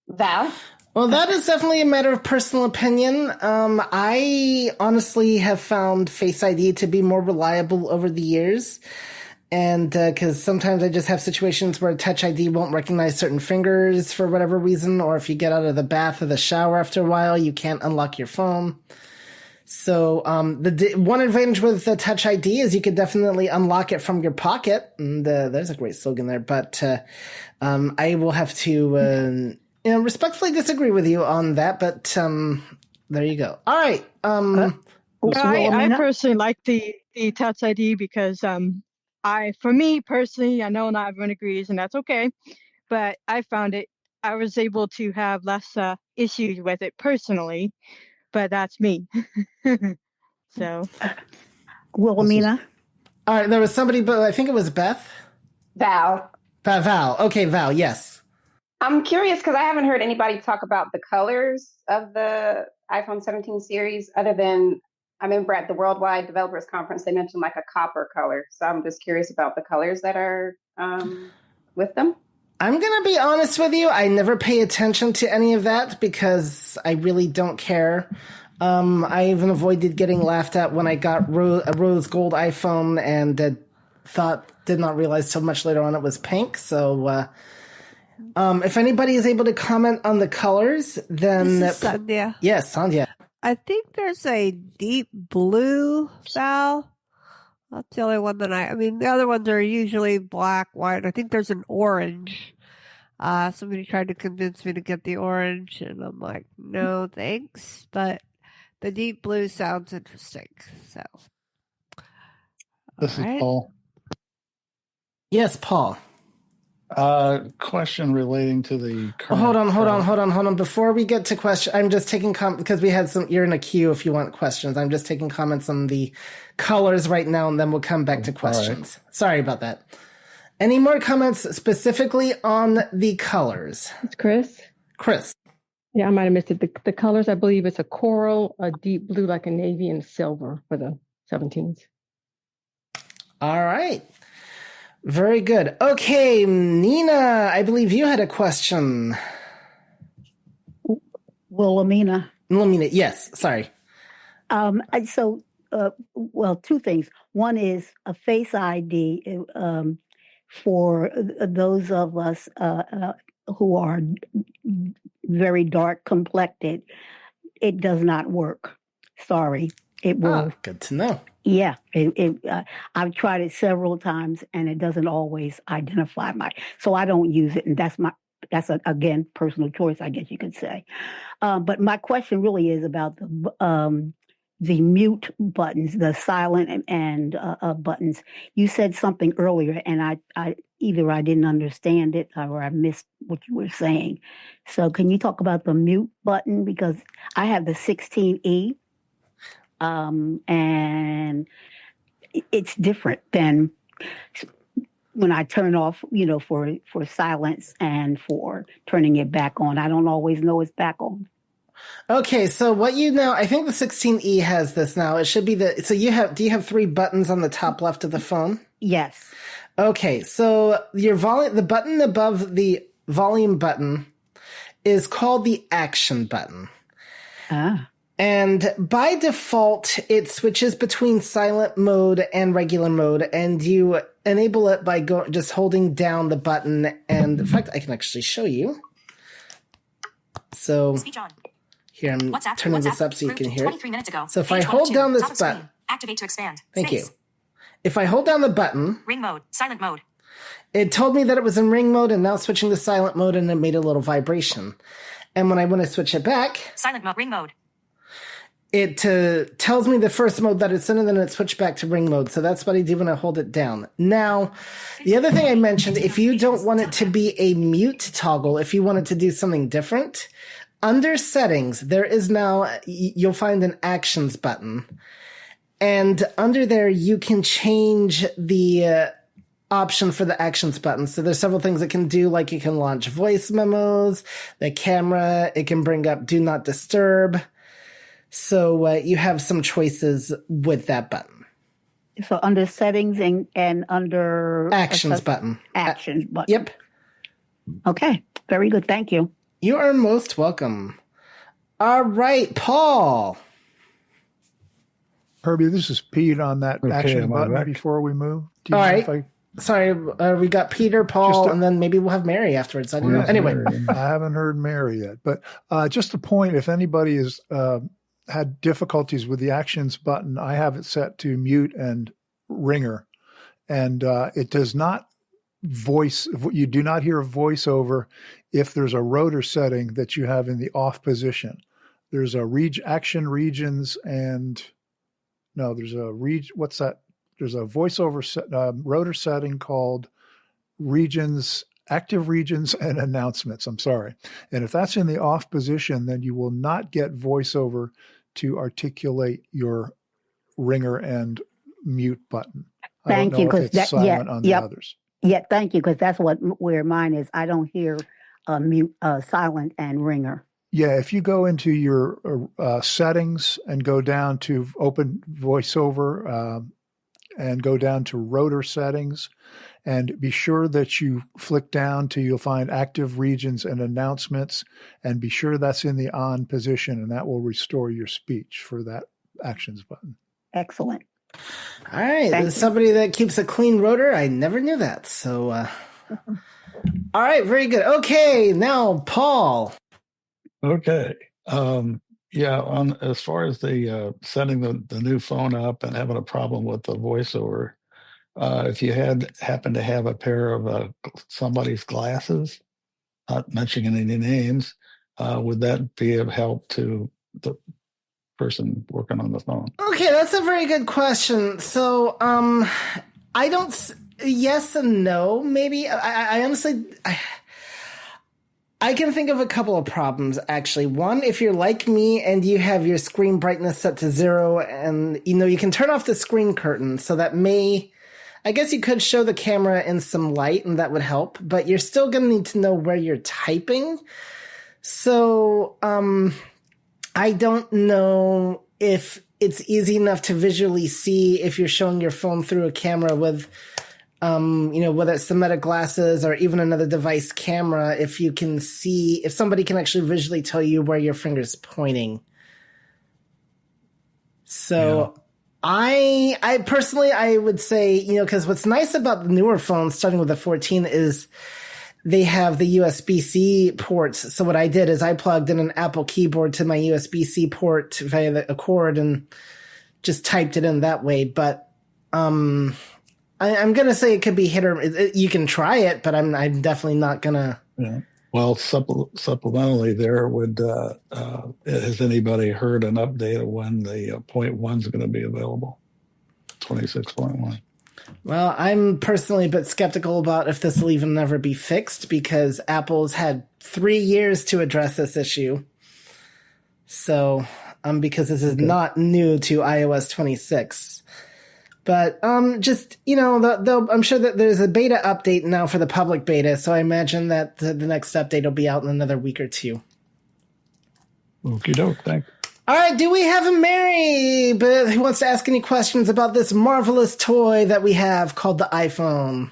Val? Well, that is definitely a matter of personal opinion. I honestly have found Face ID to be more reliable over the years. And because sometimes I just have situations where Touch ID won't recognize certain fingers for whatever reason, or if you get out of the bath or the shower after a while, you can't unlock your phone. So the one advantage with the Touch ID is you could definitely unlock it from your pocket, and there's a great slogan there. But I will have to respectfully disagree with you on that. But there you go. All right. I personally like the Touch ID because for me personally, I know not everyone agrees, and that's okay. But I found I was able to have less issues with it personally. But that's me. So, Wilhelmina. All right, there was somebody, but I think it was Beth. Val. Val. Okay, Val. Yes. I'm curious because I haven't heard anybody talk about the colors of the iPhone 17 series other than I remember at the Worldwide Developers Conference, they mentioned like a copper color. So I'm just curious about the colors that are with them. I'm going to be honest with you. I never pay attention to any of that because I really don't care. I even avoided getting laughed at when I got a rose gold iPhone and did not realize till much later on it was pink. So if anybody is able to comment on the colors, then... This is Sandhya. Yes, Sandhya. I think there's a deep blue, Val. That's the only one that I mean, the other ones are usually black, white. I think there's an orange. Somebody tried to convince me to get the orange, and I'm like, no, thanks. But the deep blue sounds interesting. So, this is Paul. Yes, Paul. Question relating to the current... Hold on. Before we get to question, I'm just taking because we had you're in a queue if you want questions. I'm just taking comments on the colors right now, and then we'll come back to questions. Right. Sorry about that. Any more comments specifically on the colors? It's Chris. Yeah, I might have missed it. The colors, I believe it's a coral, a deep blue like a navy, and silver for the 17s. All right. Very good. Okay, Nina, I believe you had a question. Wilhelmina. Yes, sorry. Two things. One is a Face ID. for those of us who are very dark complected, it does not work. Sorry. It will. Good to know. Yeah, I've tried it several times, and it doesn't always identify so I don't use it, and that's again personal choice, I guess you could say. But my question really is about the mute buttons, the silent and buttons. You said something earlier, and I either I didn't understand it or I missed what you were saying. So can you talk about the mute button, because I have the 16E. And it's different than when I turn off, for silence and for turning it back on. I don't always know it's back on. Okay, so I think the 16E has this now. It should be do you have 3 buttons on the top left of the phone? Yes. Okay, so the button above the volume button is called the action button. Ah. And by default, it switches between silent mode and regular mode, and you enable it by just holding down the button. And in fact, I can actually show you. So here, I'm turning this up so you can hear it. So if I hold down this button, activate to expand. Thank you. If I hold down the button, Ring mode, silent mode. It told me that it was in ring mode, and now switching to silent mode, and it made a little vibration. And when I want to switch it back, silent mode, ring mode. It tells me the first mode that it's in, and then it switched back to ring mode. So that's what I do when I hold it down. Now, the other thing I mentioned, if you don't want it to be a mute toggle, if you want it to do something different, under settings, there is now, you'll find an actions button. And under there, you can change the option for the actions button. So there's several things it can do, like it can launch voice memos, the camera, it can bring up do not disturb. So you have some choices with that button. So under settings and under actions button. Actions button. Yep. Okay. Very good. Thank you. You are most welcome. All right, Paul. Herbie, this is Pete on that action button before we move. All right. Sorry, we got Peter, Paul, and then maybe we'll have Mary afterwards. I don't know. Anyway. I haven't heard Mary yet. But just a point, if anybody has had difficulties with the actions button, I have it set to mute and ringer. And it does not you do not hear a voiceover if there's a rotor setting that you have in the off position. There's a action regions and no, there's a what's that? There's a voiceover rotor setting called regions, active regions and announcements. I'm sorry. And if that's in the off position, then you will not get voiceover to articulate your ringer and mute button. Thank you, because that's silent on the others. Yeah, thank you, because that's where mine is. I don't hear mute, silent, and ringer. Yeah, if you go into your settings and go down to open voiceover and go down to rotor settings, and be sure that you flick down till you'll find active regions and announcements, and be sure that's in the on position, and that will restore your speech for that actions button. Excellent. All right. As somebody that keeps a clean rotor, I never knew that. So, all right. Very good. Okay. Now, Paul. Okay. As far as the setting the new phone up and having a problem with the voiceover, if you happen to have a pair of somebody's glasses, not mentioning any names, would that be of help to the person working on the phone? Okay, that's a very good question. So, I don't. Yes and no. Maybe I honestly. I can think of a couple of problems, actually. One, if you're like me and you have your screen brightness set to 0 and, you can turn off the screen curtain, so that I guess you could show the camera in some light and that would help, but you're still going to need to know where you're typing. So, I don't know if it's easy enough to visually see if you're showing your phone through a camera with, whether it's the Meta glasses or even another device camera, if you can see, if somebody can actually visually tell you where your finger's pointing. So I personally, I would say, because what's nice about the newer phones, starting with the 14, is they have the USB-C ports. So what I did is I plugged in an Apple keyboard to my USB-C port via a cord and just typed it in that way. But I'm gonna say it could be hit or you can try it, but I'm definitely not gonna. Yeah. Well, supplementally, there would has anybody heard an update of when the 0.1 is going to be available? 26.1. Well, I'm personally a bit skeptical about if this will even ever be fixed because Apple's had 3 years to address this issue. So, because this is not new to iOS 26. But just, I'm sure that there's a beta update now for the public beta, so I imagine that the next update will be out in another week or two. Okie doke, thanks. All right, do we have a Mary who wants to ask any questions about this marvelous toy that we have called the iPhone?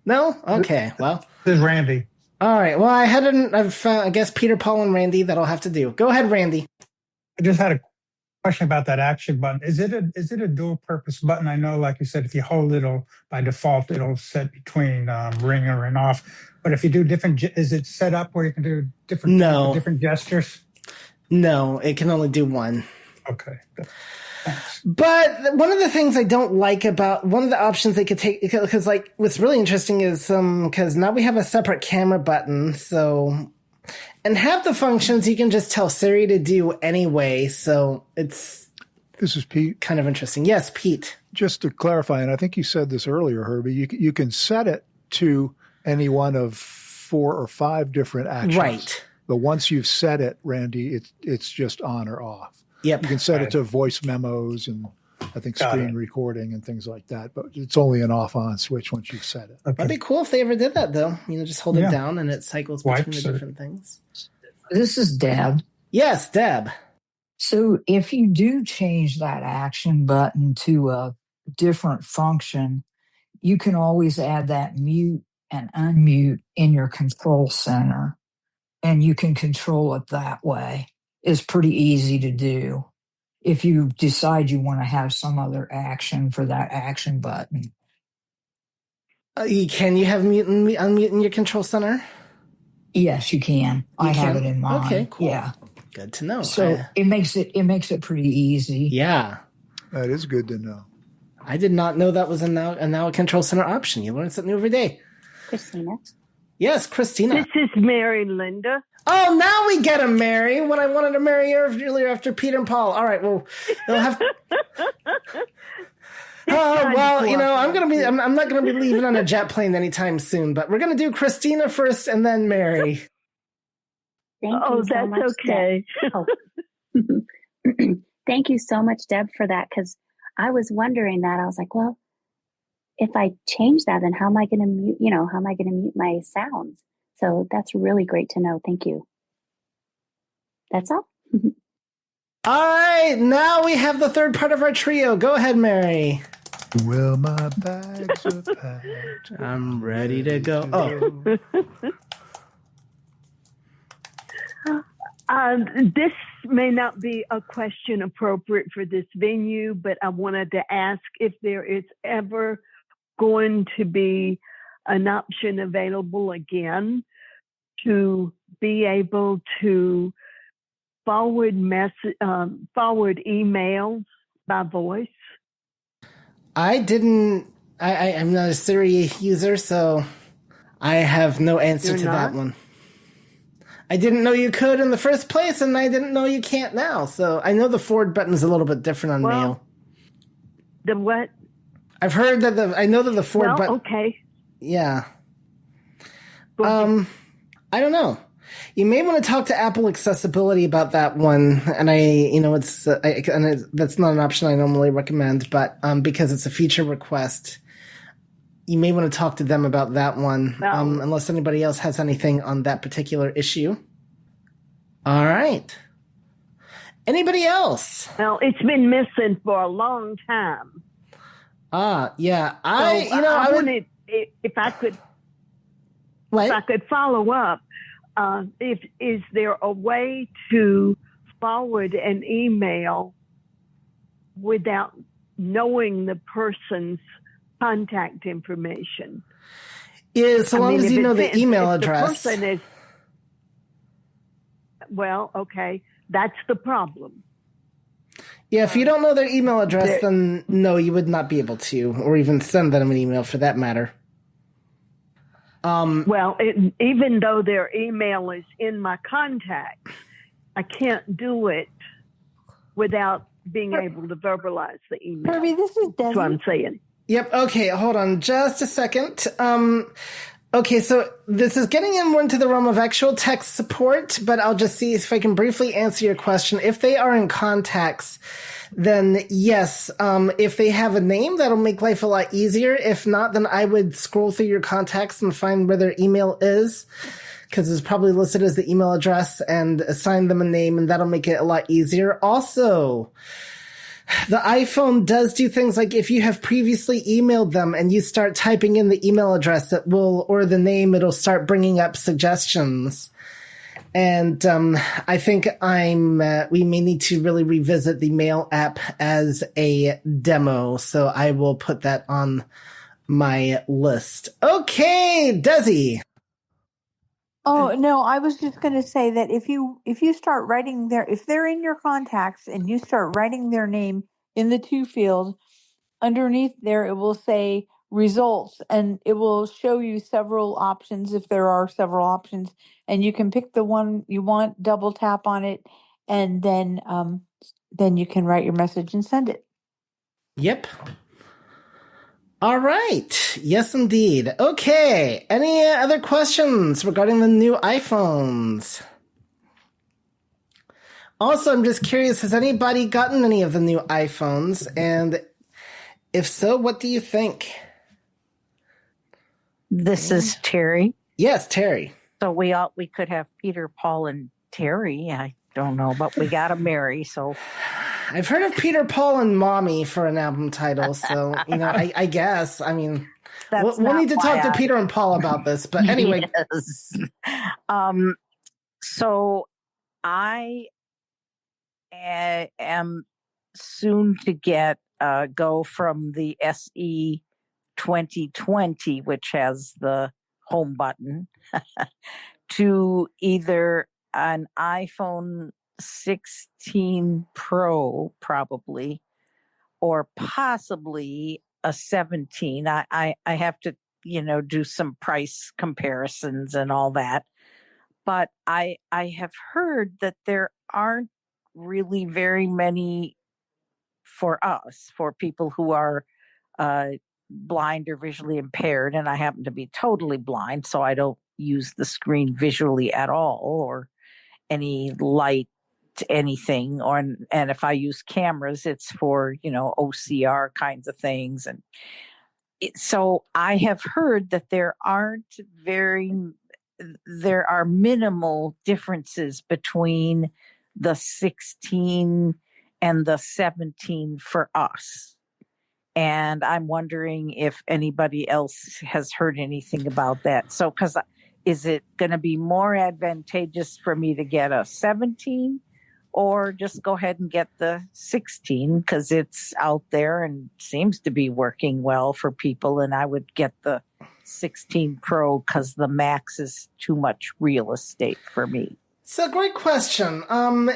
No? Okay, well. This is Randy. All right, well, I guess Peter, Paul, and Randy, that'll have to do. Go ahead, Randy. I just had a question about that action button. Is it a dual purpose button? I know, like you said, if you hold it, by default, it'll set between ringer and off. But if you do is it set up where you can do different gestures? No, it can only do one. Okay. Thanks. But one of the things I don't like about one of the options they could take, because like what's really interesting is because now we have a separate camera button, so. And half the functions you can just tell Siri to do anyway, so this is Pete. Kind of interesting. Yes, Pete. Just to clarify, and I think you said this earlier, Herbie, you can set it to any one of 4 or 5 different actions. Right. But once you've set it, Randy, it's just on or off. Yep. You can set it to voice memos and I think screen recording and things like that, but it's only an off-on switch once you've set it. Okay. That'd be cool if they ever did that, though. Just hold it down and it cycles between the different things. This is Deb. Yes, Deb. So if you do change that action button to a different function, you can always add that mute and unmute in your control center, and you can control it that way. It's pretty easy to do if you decide you want to have some other action for that action button. Can you have mute and unmute in your control center? Yes, you can. I have it in mine. Okay, cool. Yeah. Good to know. So it makes it pretty easy. Yeah. That is good to know. I did not know that was now a control center option. You learn something new every day. Christina. Yes, Christina. This is Mary Linda. Oh, now we get a Mary when I wanted to marry earlier after Peter and Paul. All right, well, they'll have. I'm not gonna be leaving on a jet plane anytime soon. But we're gonna do Christina first and then Mary. Thank you so much, okay. Deb. Thank you so much, Deb, for that. Because I was wondering that. I was like, well, if I change that, then how am I going to mute? How am I going to mute my sounds? So that's really great to know. Thank you. That's all. All right, now we have the third part of our trio. Go ahead, Mary. Well, my bags are packed. I'm ready to go. Oh. This may not be a question appropriate for this venue, but I wanted to ask if there is ever going to be an option available again to be able to forward emails by voice. I'm not a Siri user, so I have no answer to that one. I didn't know you could in the first place, and I didn't know you can't now. So I know the forward button's a little bit different on mail. The what? I've heard that I know that the forward button. Okay. Yeah. I don't know. You may want to talk to Apple Accessibility about that one, and that's not an option I normally recommend, but because it's a feature request, you may want to talk to them about that one, unless anybody else has anything on that particular issue. All right. Anybody else? Well, it's been missing for a long time. Yeah. I wanted, if I could follow up, is there a way to forward an email without knowing the person's contact information. Yeah, so long as you know the email address. The person is, well, okay, that's the problem. Yeah, if you don't know their email address, then no, you would not be able to, or even send them an email for that matter. Well, even though their email is in my contacts, I can't do it without being able to verbalize the email. Herbie, this is Desi. That's what I'm saying. Yep. Okay. Hold on just a second. Okay. So this is getting in more into the realm of actual text support, but I'll just see if I can briefly answer your question. If they are in contacts, then yes. If they have a name, that'll make life a lot easier. If not, then I would scroll through your contacts and find where their email is, because it's probably listed as the email address, and assign them a name, and that'll make it a lot easier. Also, the iPhone does do things like if you have previously emailed them and you start typing in the email address, or the name, it'll start bringing up suggestions. And I think we may need to really revisit the Mail app as a demo, so I will put that on my list. Okay, Desi. Oh, no, I was just going to say that if you start writing if they're in your contacts and you start writing their name in the to field, underneath there it will say results, and it will show you several options if there are several options, and you can pick the one you want, double tap on it, and then you can write your message and send it. Yep. All right. Yes, indeed. Okay. Any other questions regarding the new iPhones? Also, I'm just curious, has anybody gotten any of the new iPhones? And if so, what do you think? This is Terry. Yes, Terry. So we could have Peter, Paul, and Terry. I don't know, but we got to Mary, so... I've heard of Peter, Paul, and Mommy for an album title, so, I guess. I mean, we'll need to talk to Peter and Paul about this, but anyway. Yes. So I am soon to go from the SE 2020, which has the home button, to either an iPhone 16 Pro, probably, or possibly a 17. I have to, do some price comparisons and all that. But I have heard that there aren't really very many for us, for people who are blind or visually impaired. And I happen to be totally blind, so I don't use the screen visually at all, or any light, anything. And if I use cameras, it's for, OCR kinds of things. And so I have heard that there are minimal differences between the 16 and the 17 for us. And I'm wondering if anybody else has heard anything about that. So, is it going to be more advantageous for me to get a 17, or just go ahead and get the 16 because it's out there and seems to be working well for people? And I would get the 16 Pro because the Max is too much real estate for me. So, great question.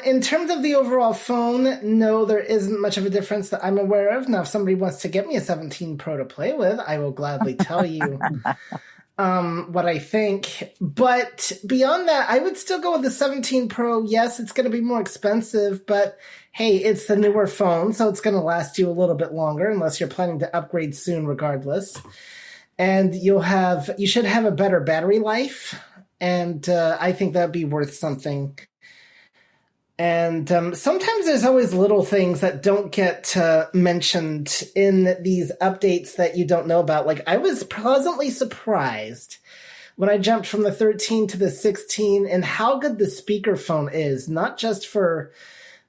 In terms of the overall phone, no, there isn't much of a difference that I'm aware of. Now, if somebody wants to get me a 17 Pro to play with, I will gladly tell you what I think. But beyond that, I would still go with the 17 Pro. Yes, it's going to be more expensive, but hey, it's the newer phone, so it's going to last you a little bit longer, unless you're planning to upgrade soon regardless. And you should have a better battery life. And I think that'd be worth something. And sometimes there's always little things that don't get mentioned in these updates that you don't know about. Like, I was pleasantly surprised when I jumped from the 13 to the 16 and how good the speakerphone is, not just for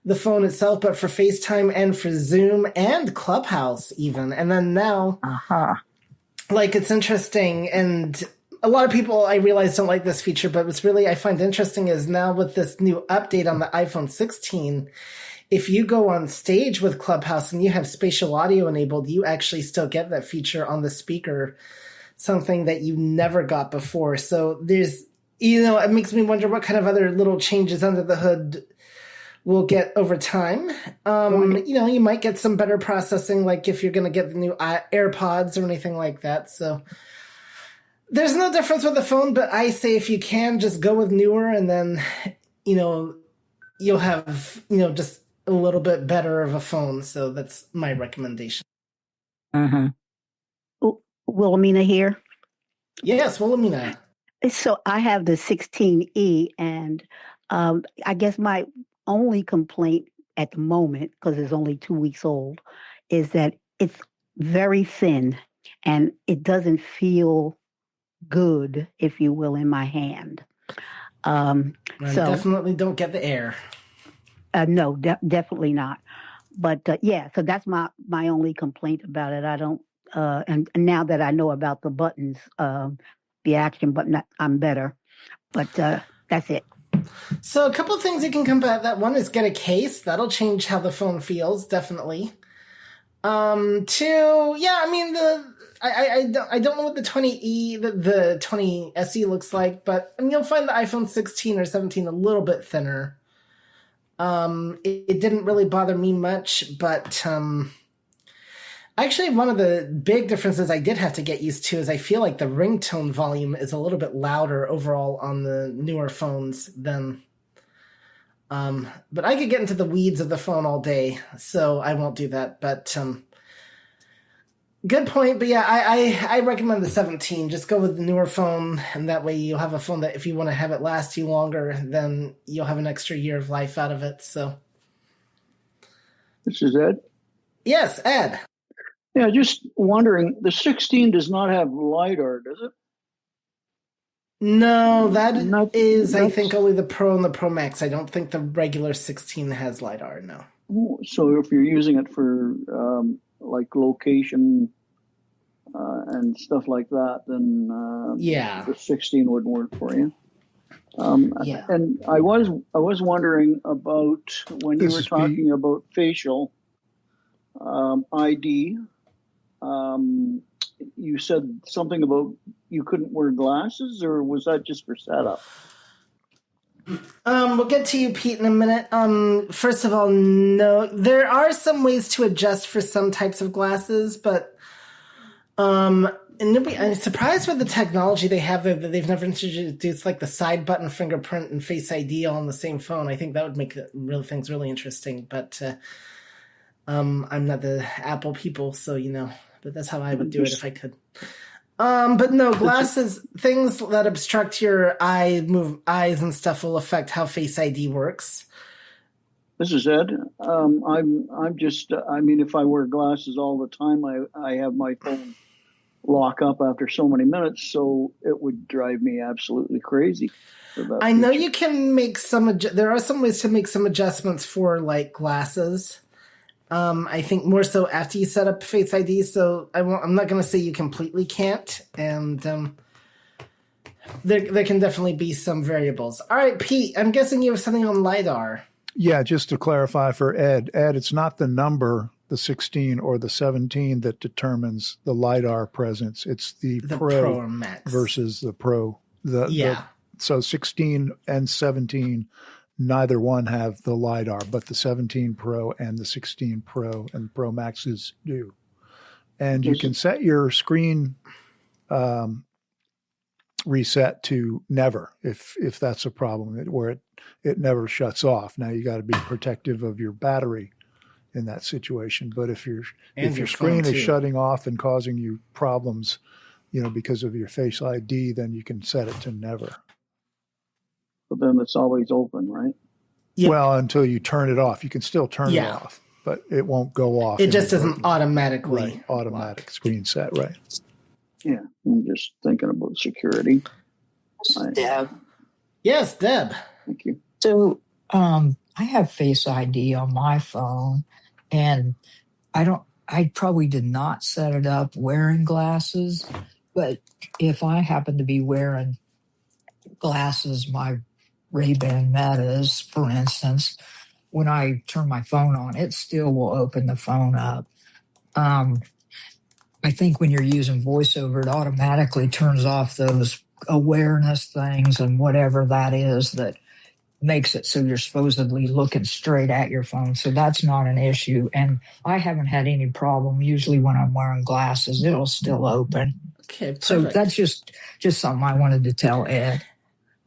the phone itself, but for FaceTime and for Zoom and Clubhouse even. And then now, like, it's interesting, and a lot of people I realize don't like this feature, but what's really I find interesting is now with this new update on the iPhone 16, if you go on stage with Clubhouse and you have spatial audio enabled, you actually still get that feature on the speaker, something that you never got before. So there's, it makes me wonder what kind of other little changes under the hood we'll get over time. You might get some better processing, like if you're going to get the new AirPods or anything like that. So there's no difference with the phone, but I say if you can, just go with newer, and then, you'll have, just a little bit better of a phone. So that's my recommendation. Wilhelmina here. Yes, Wilhelmina. So I have the 16E, and I guess my only complaint at the moment, because it's only 2 weeks old, is that it's very thin and it doesn't feel good, if you will, in my hand. So definitely don't get the Air. No, definitely not. But so that's my only complaint about it. I don't, and now that I know about the buttons, the action button, I'm better. But that's it. So a couple of things you can combat that. One is get a case. That'll change how the phone feels, definitely. Two, I don't know what the 20E, the 20 SE looks like, but you'll find the iPhone 16 or 17 a little bit thinner. It didn't really bother me much, but actually one of the big differences I did have to get used to is I feel like the ringtone volume is a little bit louder overall on the newer phones than, but I could get into the weeds of the phone all day, so I won't do that, but good point. But yeah, I recommend the 17. Just go with the newer phone, and that way you'll have a phone that if you want to have it last you longer, then you'll have an extra year of life out of it. So, this is Ed. Yes, Ed. Yeah, just wondering, the 16 does not have LiDAR, does it? No, that is, I think, only the Pro and the Pro Max. I don't think the regular 16 has LiDAR, no. So if you're using it for like location and stuff like that, then the 16 would work for you. And I was wondering about when you were talking about facial ID. You said something about you couldn't wear glasses, or was that just for setup? We'll get to you, Pete, in a minute. First of all, no, there are some ways to adjust for some types of glasses, but I'm surprised with the technology they have there that they've never introduced like the side button fingerprint and Face ID all on the same phone. I think that would make things really interesting, but I'm not the Apple people, so but that's how I would do it if I could. But no, glasses, things that obstruct your eyes and stuff will affect how Face ID works. This is Ed. I'm just, if I wear glasses all the time, I have my phone lock up after so many minutes, so it would drive me absolutely crazy. I know you can make there are some ways to make some adjustments for like glasses. I think more so after you set up Face ID, so I'm not going to say you completely can't, and there can definitely be some variables. All right, Pete, I'm guessing you have something on LiDAR. Yeah, just to clarify for Ed, it's not the number, the 16 or the 17, that determines the LiDAR presence. It's the Pro or Max versus the Pro. So 16 and 17, neither one have the LiDAR, but the 17 Pro and the 16 Pro and Pro Maxes do. And you can set your screen reset to never, if that's a problem, where it never shuts off. Now you got to be protective of your battery in that situation. But if your screen is shutting off and causing you problems, because of your Face ID, then you can set it to never. But then it's always open, right? Yep. Well, until you turn it off. You can still turn it off, but it won't go off. It just doesn't automatically. Automatic screen set, right? Yeah, I'm just thinking about security. Deb. Yes, Deb. Thank you. So I have Face ID on my phone, and I probably did not set it up wearing glasses, But if I happen to be wearing glasses, my Ray-Ban Metas, for instance, when I turn my phone on, it still will open the phone up. I think when you're using VoiceOver, it automatically turns off those awareness things and whatever that is that makes it so you're supposedly looking straight at your phone. So that's not an issue. And I haven't had any problem. Usually when I'm wearing glasses, it'll still open. Okay, perfect. So that's just something I wanted to tell Ed.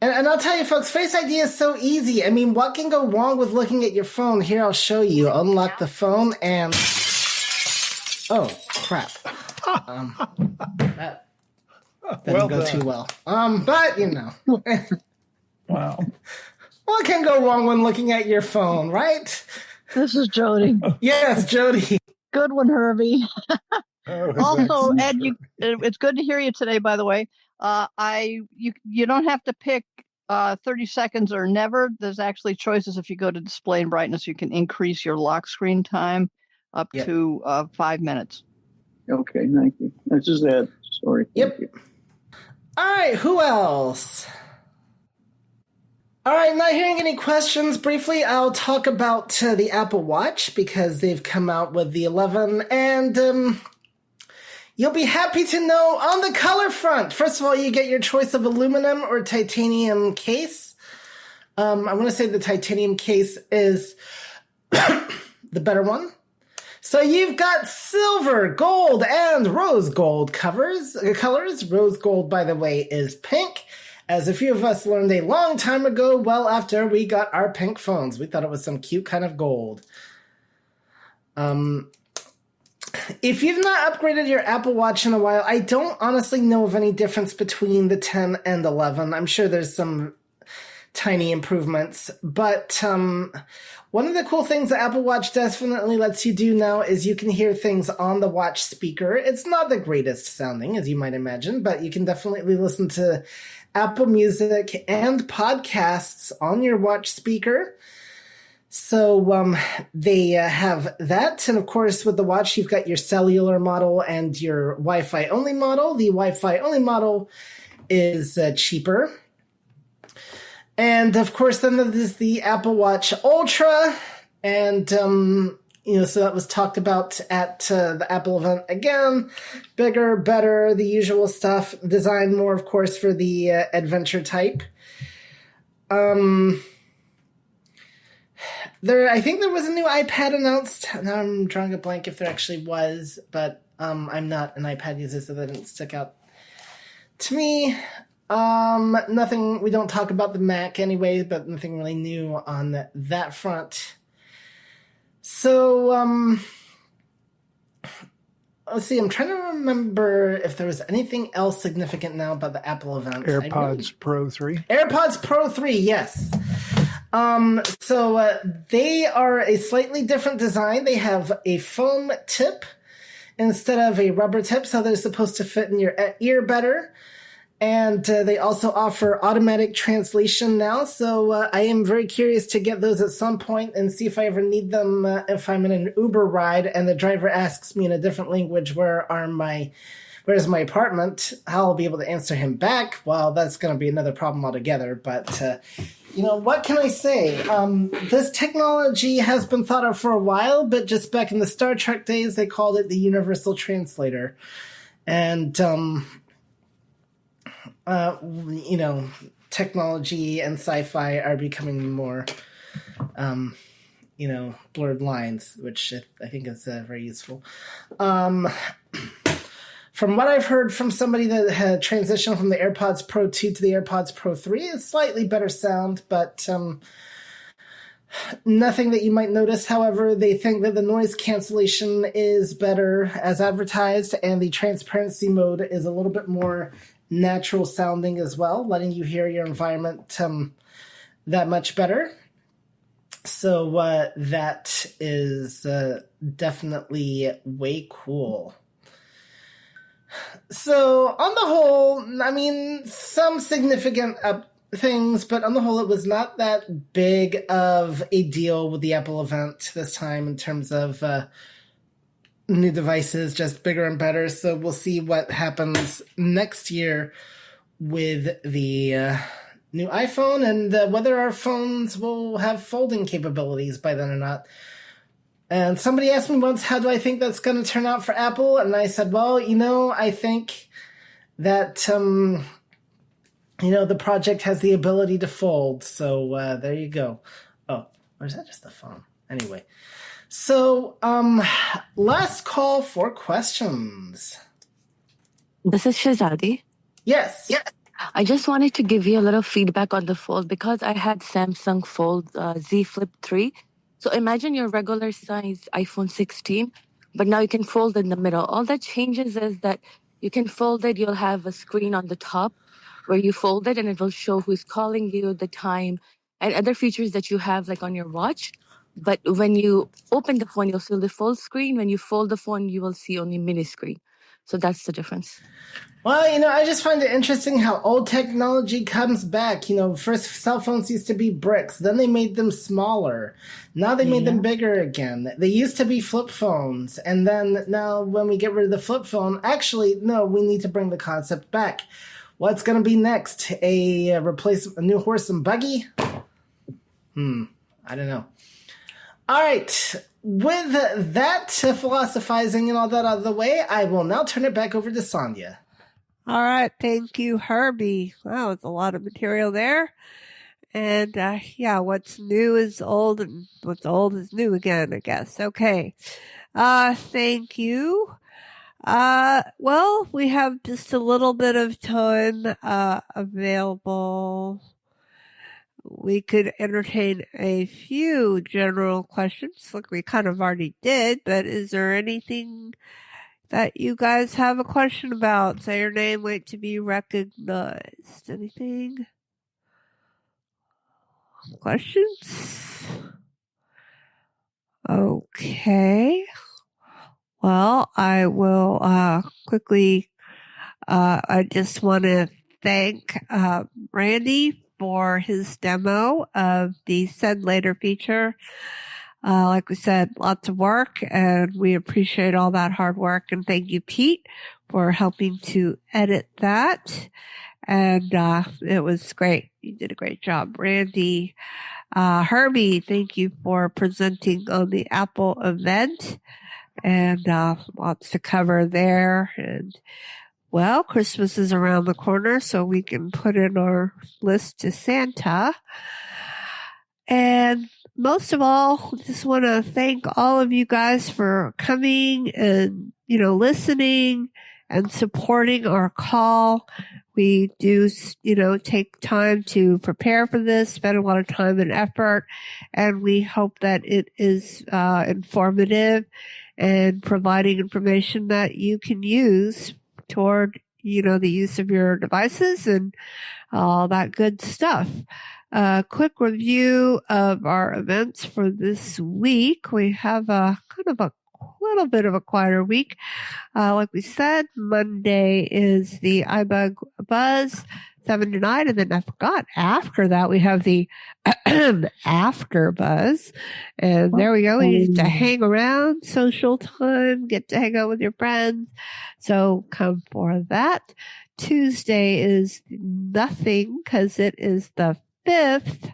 And I'll tell you, folks, Face ID is so easy. I mean, what can go wrong with looking at your phone? Here, I'll show you. Unlock the phone and... Oh, crap. That didn't go too well. But, you know. Wow. What can go wrong when looking at your phone, right? This is Jody. Yes, Jody. Good one, Herbie. Also, excellent. Ed, it's good to hear you today, by the way. You don't have to pick 30 seconds or never. There's actually choices. If you go to display and brightness, you can increase your lock screen time up to 5 minutes. Okay, thank you. That's just that. Sorry. Yep. All right, who else? All right, not hearing any questions. Briefly, I'll talk about the Apple Watch because they've come out with the 11, and you'll be happy to know on the color front. First of all, you get your choice of aluminum or titanium case. I want to say the titanium case is the better one. So you've got silver, gold, and rose gold colors. Rose gold, by the way, is pink. As a few of us learned a long time ago, well after we got our pink phones. We thought it was some cute kind of gold. If you've not upgraded your Apple Watch in a while, I don't honestly know of any difference between the 10 and 11. I'm sure there's some tiny improvements. But one of the cool things the Apple Watch definitely lets you do now is you can hear things on the watch speaker. It's not the greatest sounding, as you might imagine, but you can definitely listen to Apple Music and podcasts on your watch speaker. So they have that. And of course, with the watch, you've got your cellular model and your Wi-Fi only model. The Wi-Fi only model is cheaper. And of course, then there's the Apple Watch Ultra. And, so that was talked about at the Apple event again. Bigger, better, the usual stuff. Designed more, of course, for the adventure type. I think there was a new iPad announced. Now I'm drawing a blank if there actually was, but I'm not an iPad user, so that didn't stick out to me. Nothing, we don't talk about the Mac anyway, but nothing really new on that front. So, let's see, I'm trying to remember if there was anything else significant now about the Apple event. AirPods Pro 3. AirPods Pro 3, yes. So they are a slightly different design. They have a foam tip instead of a rubber tip, so they're supposed to fit in your ear better. And they also offer automatic translation now, so I am very curious to get those at some point and see if I ever need them if I'm in an Uber ride and the driver asks me in a different language, where's my apartment? I'll be able to answer him back. Well, that's going to be another problem altogether, but what can I say? This technology has been thought of for a while, but just back in the Star Trek days, they called it the Universal Translator. And, technology and sci-fi are becoming more, blurred lines, which I think is very useful. From what I've heard from somebody that had transitioned from the AirPods Pro 2 to the AirPods Pro 3, it's slightly better sound, but nothing that you might notice. However, they think that the noise cancellation is better as advertised, and the transparency mode is a little bit more natural sounding as well, letting you hear your environment that much better. So that is definitely way cool. So on the whole, I mean, some significant things, but on the whole, it was not that big of a deal with the Apple event this time in terms of new devices, just bigger and better. So we'll see what happens next year with the new iPhone and whether our phones will have folding capabilities by then or not. And somebody asked me once, how do I think that's going to turn out for Apple? And I said, well, I think that, the project has the ability to fold. So there you go. Oh, or is that just the phone? Anyway. So, last call for questions. This is Shazadi. Yes. Yeah. I just wanted to give you a little feedback on the Fold because I had Samsung Fold Z Flip 3. So imagine your regular size iPhone 16, but now you can fold in the middle. All that changes is that you can fold it. You'll have a screen on the top where you fold it and it will show who's calling you, the time, and other features that you have like on your watch. But when you open the phone, you'll see the full screen. When you fold the phone, you will see only mini screen. So that's the difference. Well, I just find it interesting how old technology comes back. First cell phones used to be bricks. Then they made them smaller. Now they made them bigger again. They used to be flip phones. And then now when we get rid of the flip phone, actually, no, we need to bring the concept back. What's going to be next? A new horse and buggy? I don't know. All right. With that philosophizing and all that out of the way, I will now turn it back over to Sandhya. All right. Thank you, Herbie. Wow, it's a lot of material there. And what's new is old and what's old is new again, I guess. Okay. Thank you. Well, we have just a little bit of time available. We could entertain a few general questions like we kind of already did, but is there anything that you guys have a question about? Say your name, wait to be recognized. Anything? Questions? Okay. Well, I will quickly, I just want to thank Randy for his demo of the Send Later feature. Like we said, lots of work, and we appreciate all that hard work. And thank you, Pete, for helping to edit that. And it was great. You did a great job, Randy. Herbie, thank you for presenting on the Apple event. And lots to cover there. And well, Christmas is around the corner, so we can put in our list to Santa. And most of all, just want to thank all of you guys for coming and, listening and supporting our call. We do, take time to prepare for this, spend a lot of time and effort, and we hope that it is informative and providing information that you can use toward, the use of your devices and all that good stuff. Quick review of our events for this week. We have a kind of a little bit of a quieter week. Like we said, Monday is the iBug Buzz 7 to 9, and then I forgot, after that we have the After Buzz, and there we go. We get to hang around, social time, get to hang out with your friends, so come for that. Tuesday is nothing because it is the fifth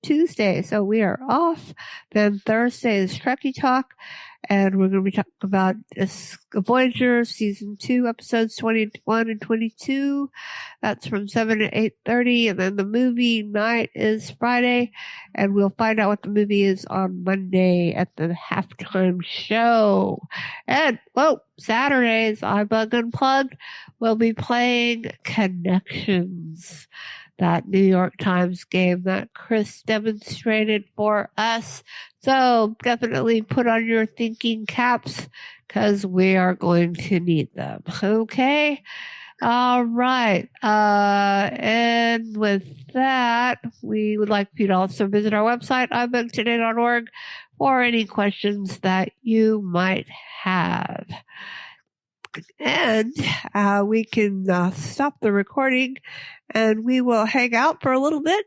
Tuesday, so we are off. Then Thursday is Trekkie Talk, and we're going to be talking about Voyager Season 2, Episodes 21 and 22. That's from 7 to 8:30, and then the movie night is Friday, and we'll find out what the movie is on Monday at the halftime show. And, Saturday's iBug Unplugged, we'll be playing Connections, that New York Times game that Chris demonstrated for us. So definitely put on your thinking caps because we are going to need them. Okay? All right. And with that, we would like you to also visit our website, ibugtoday.org, for any questions that you might have. And we can stop the recording and we will hang out for a little bit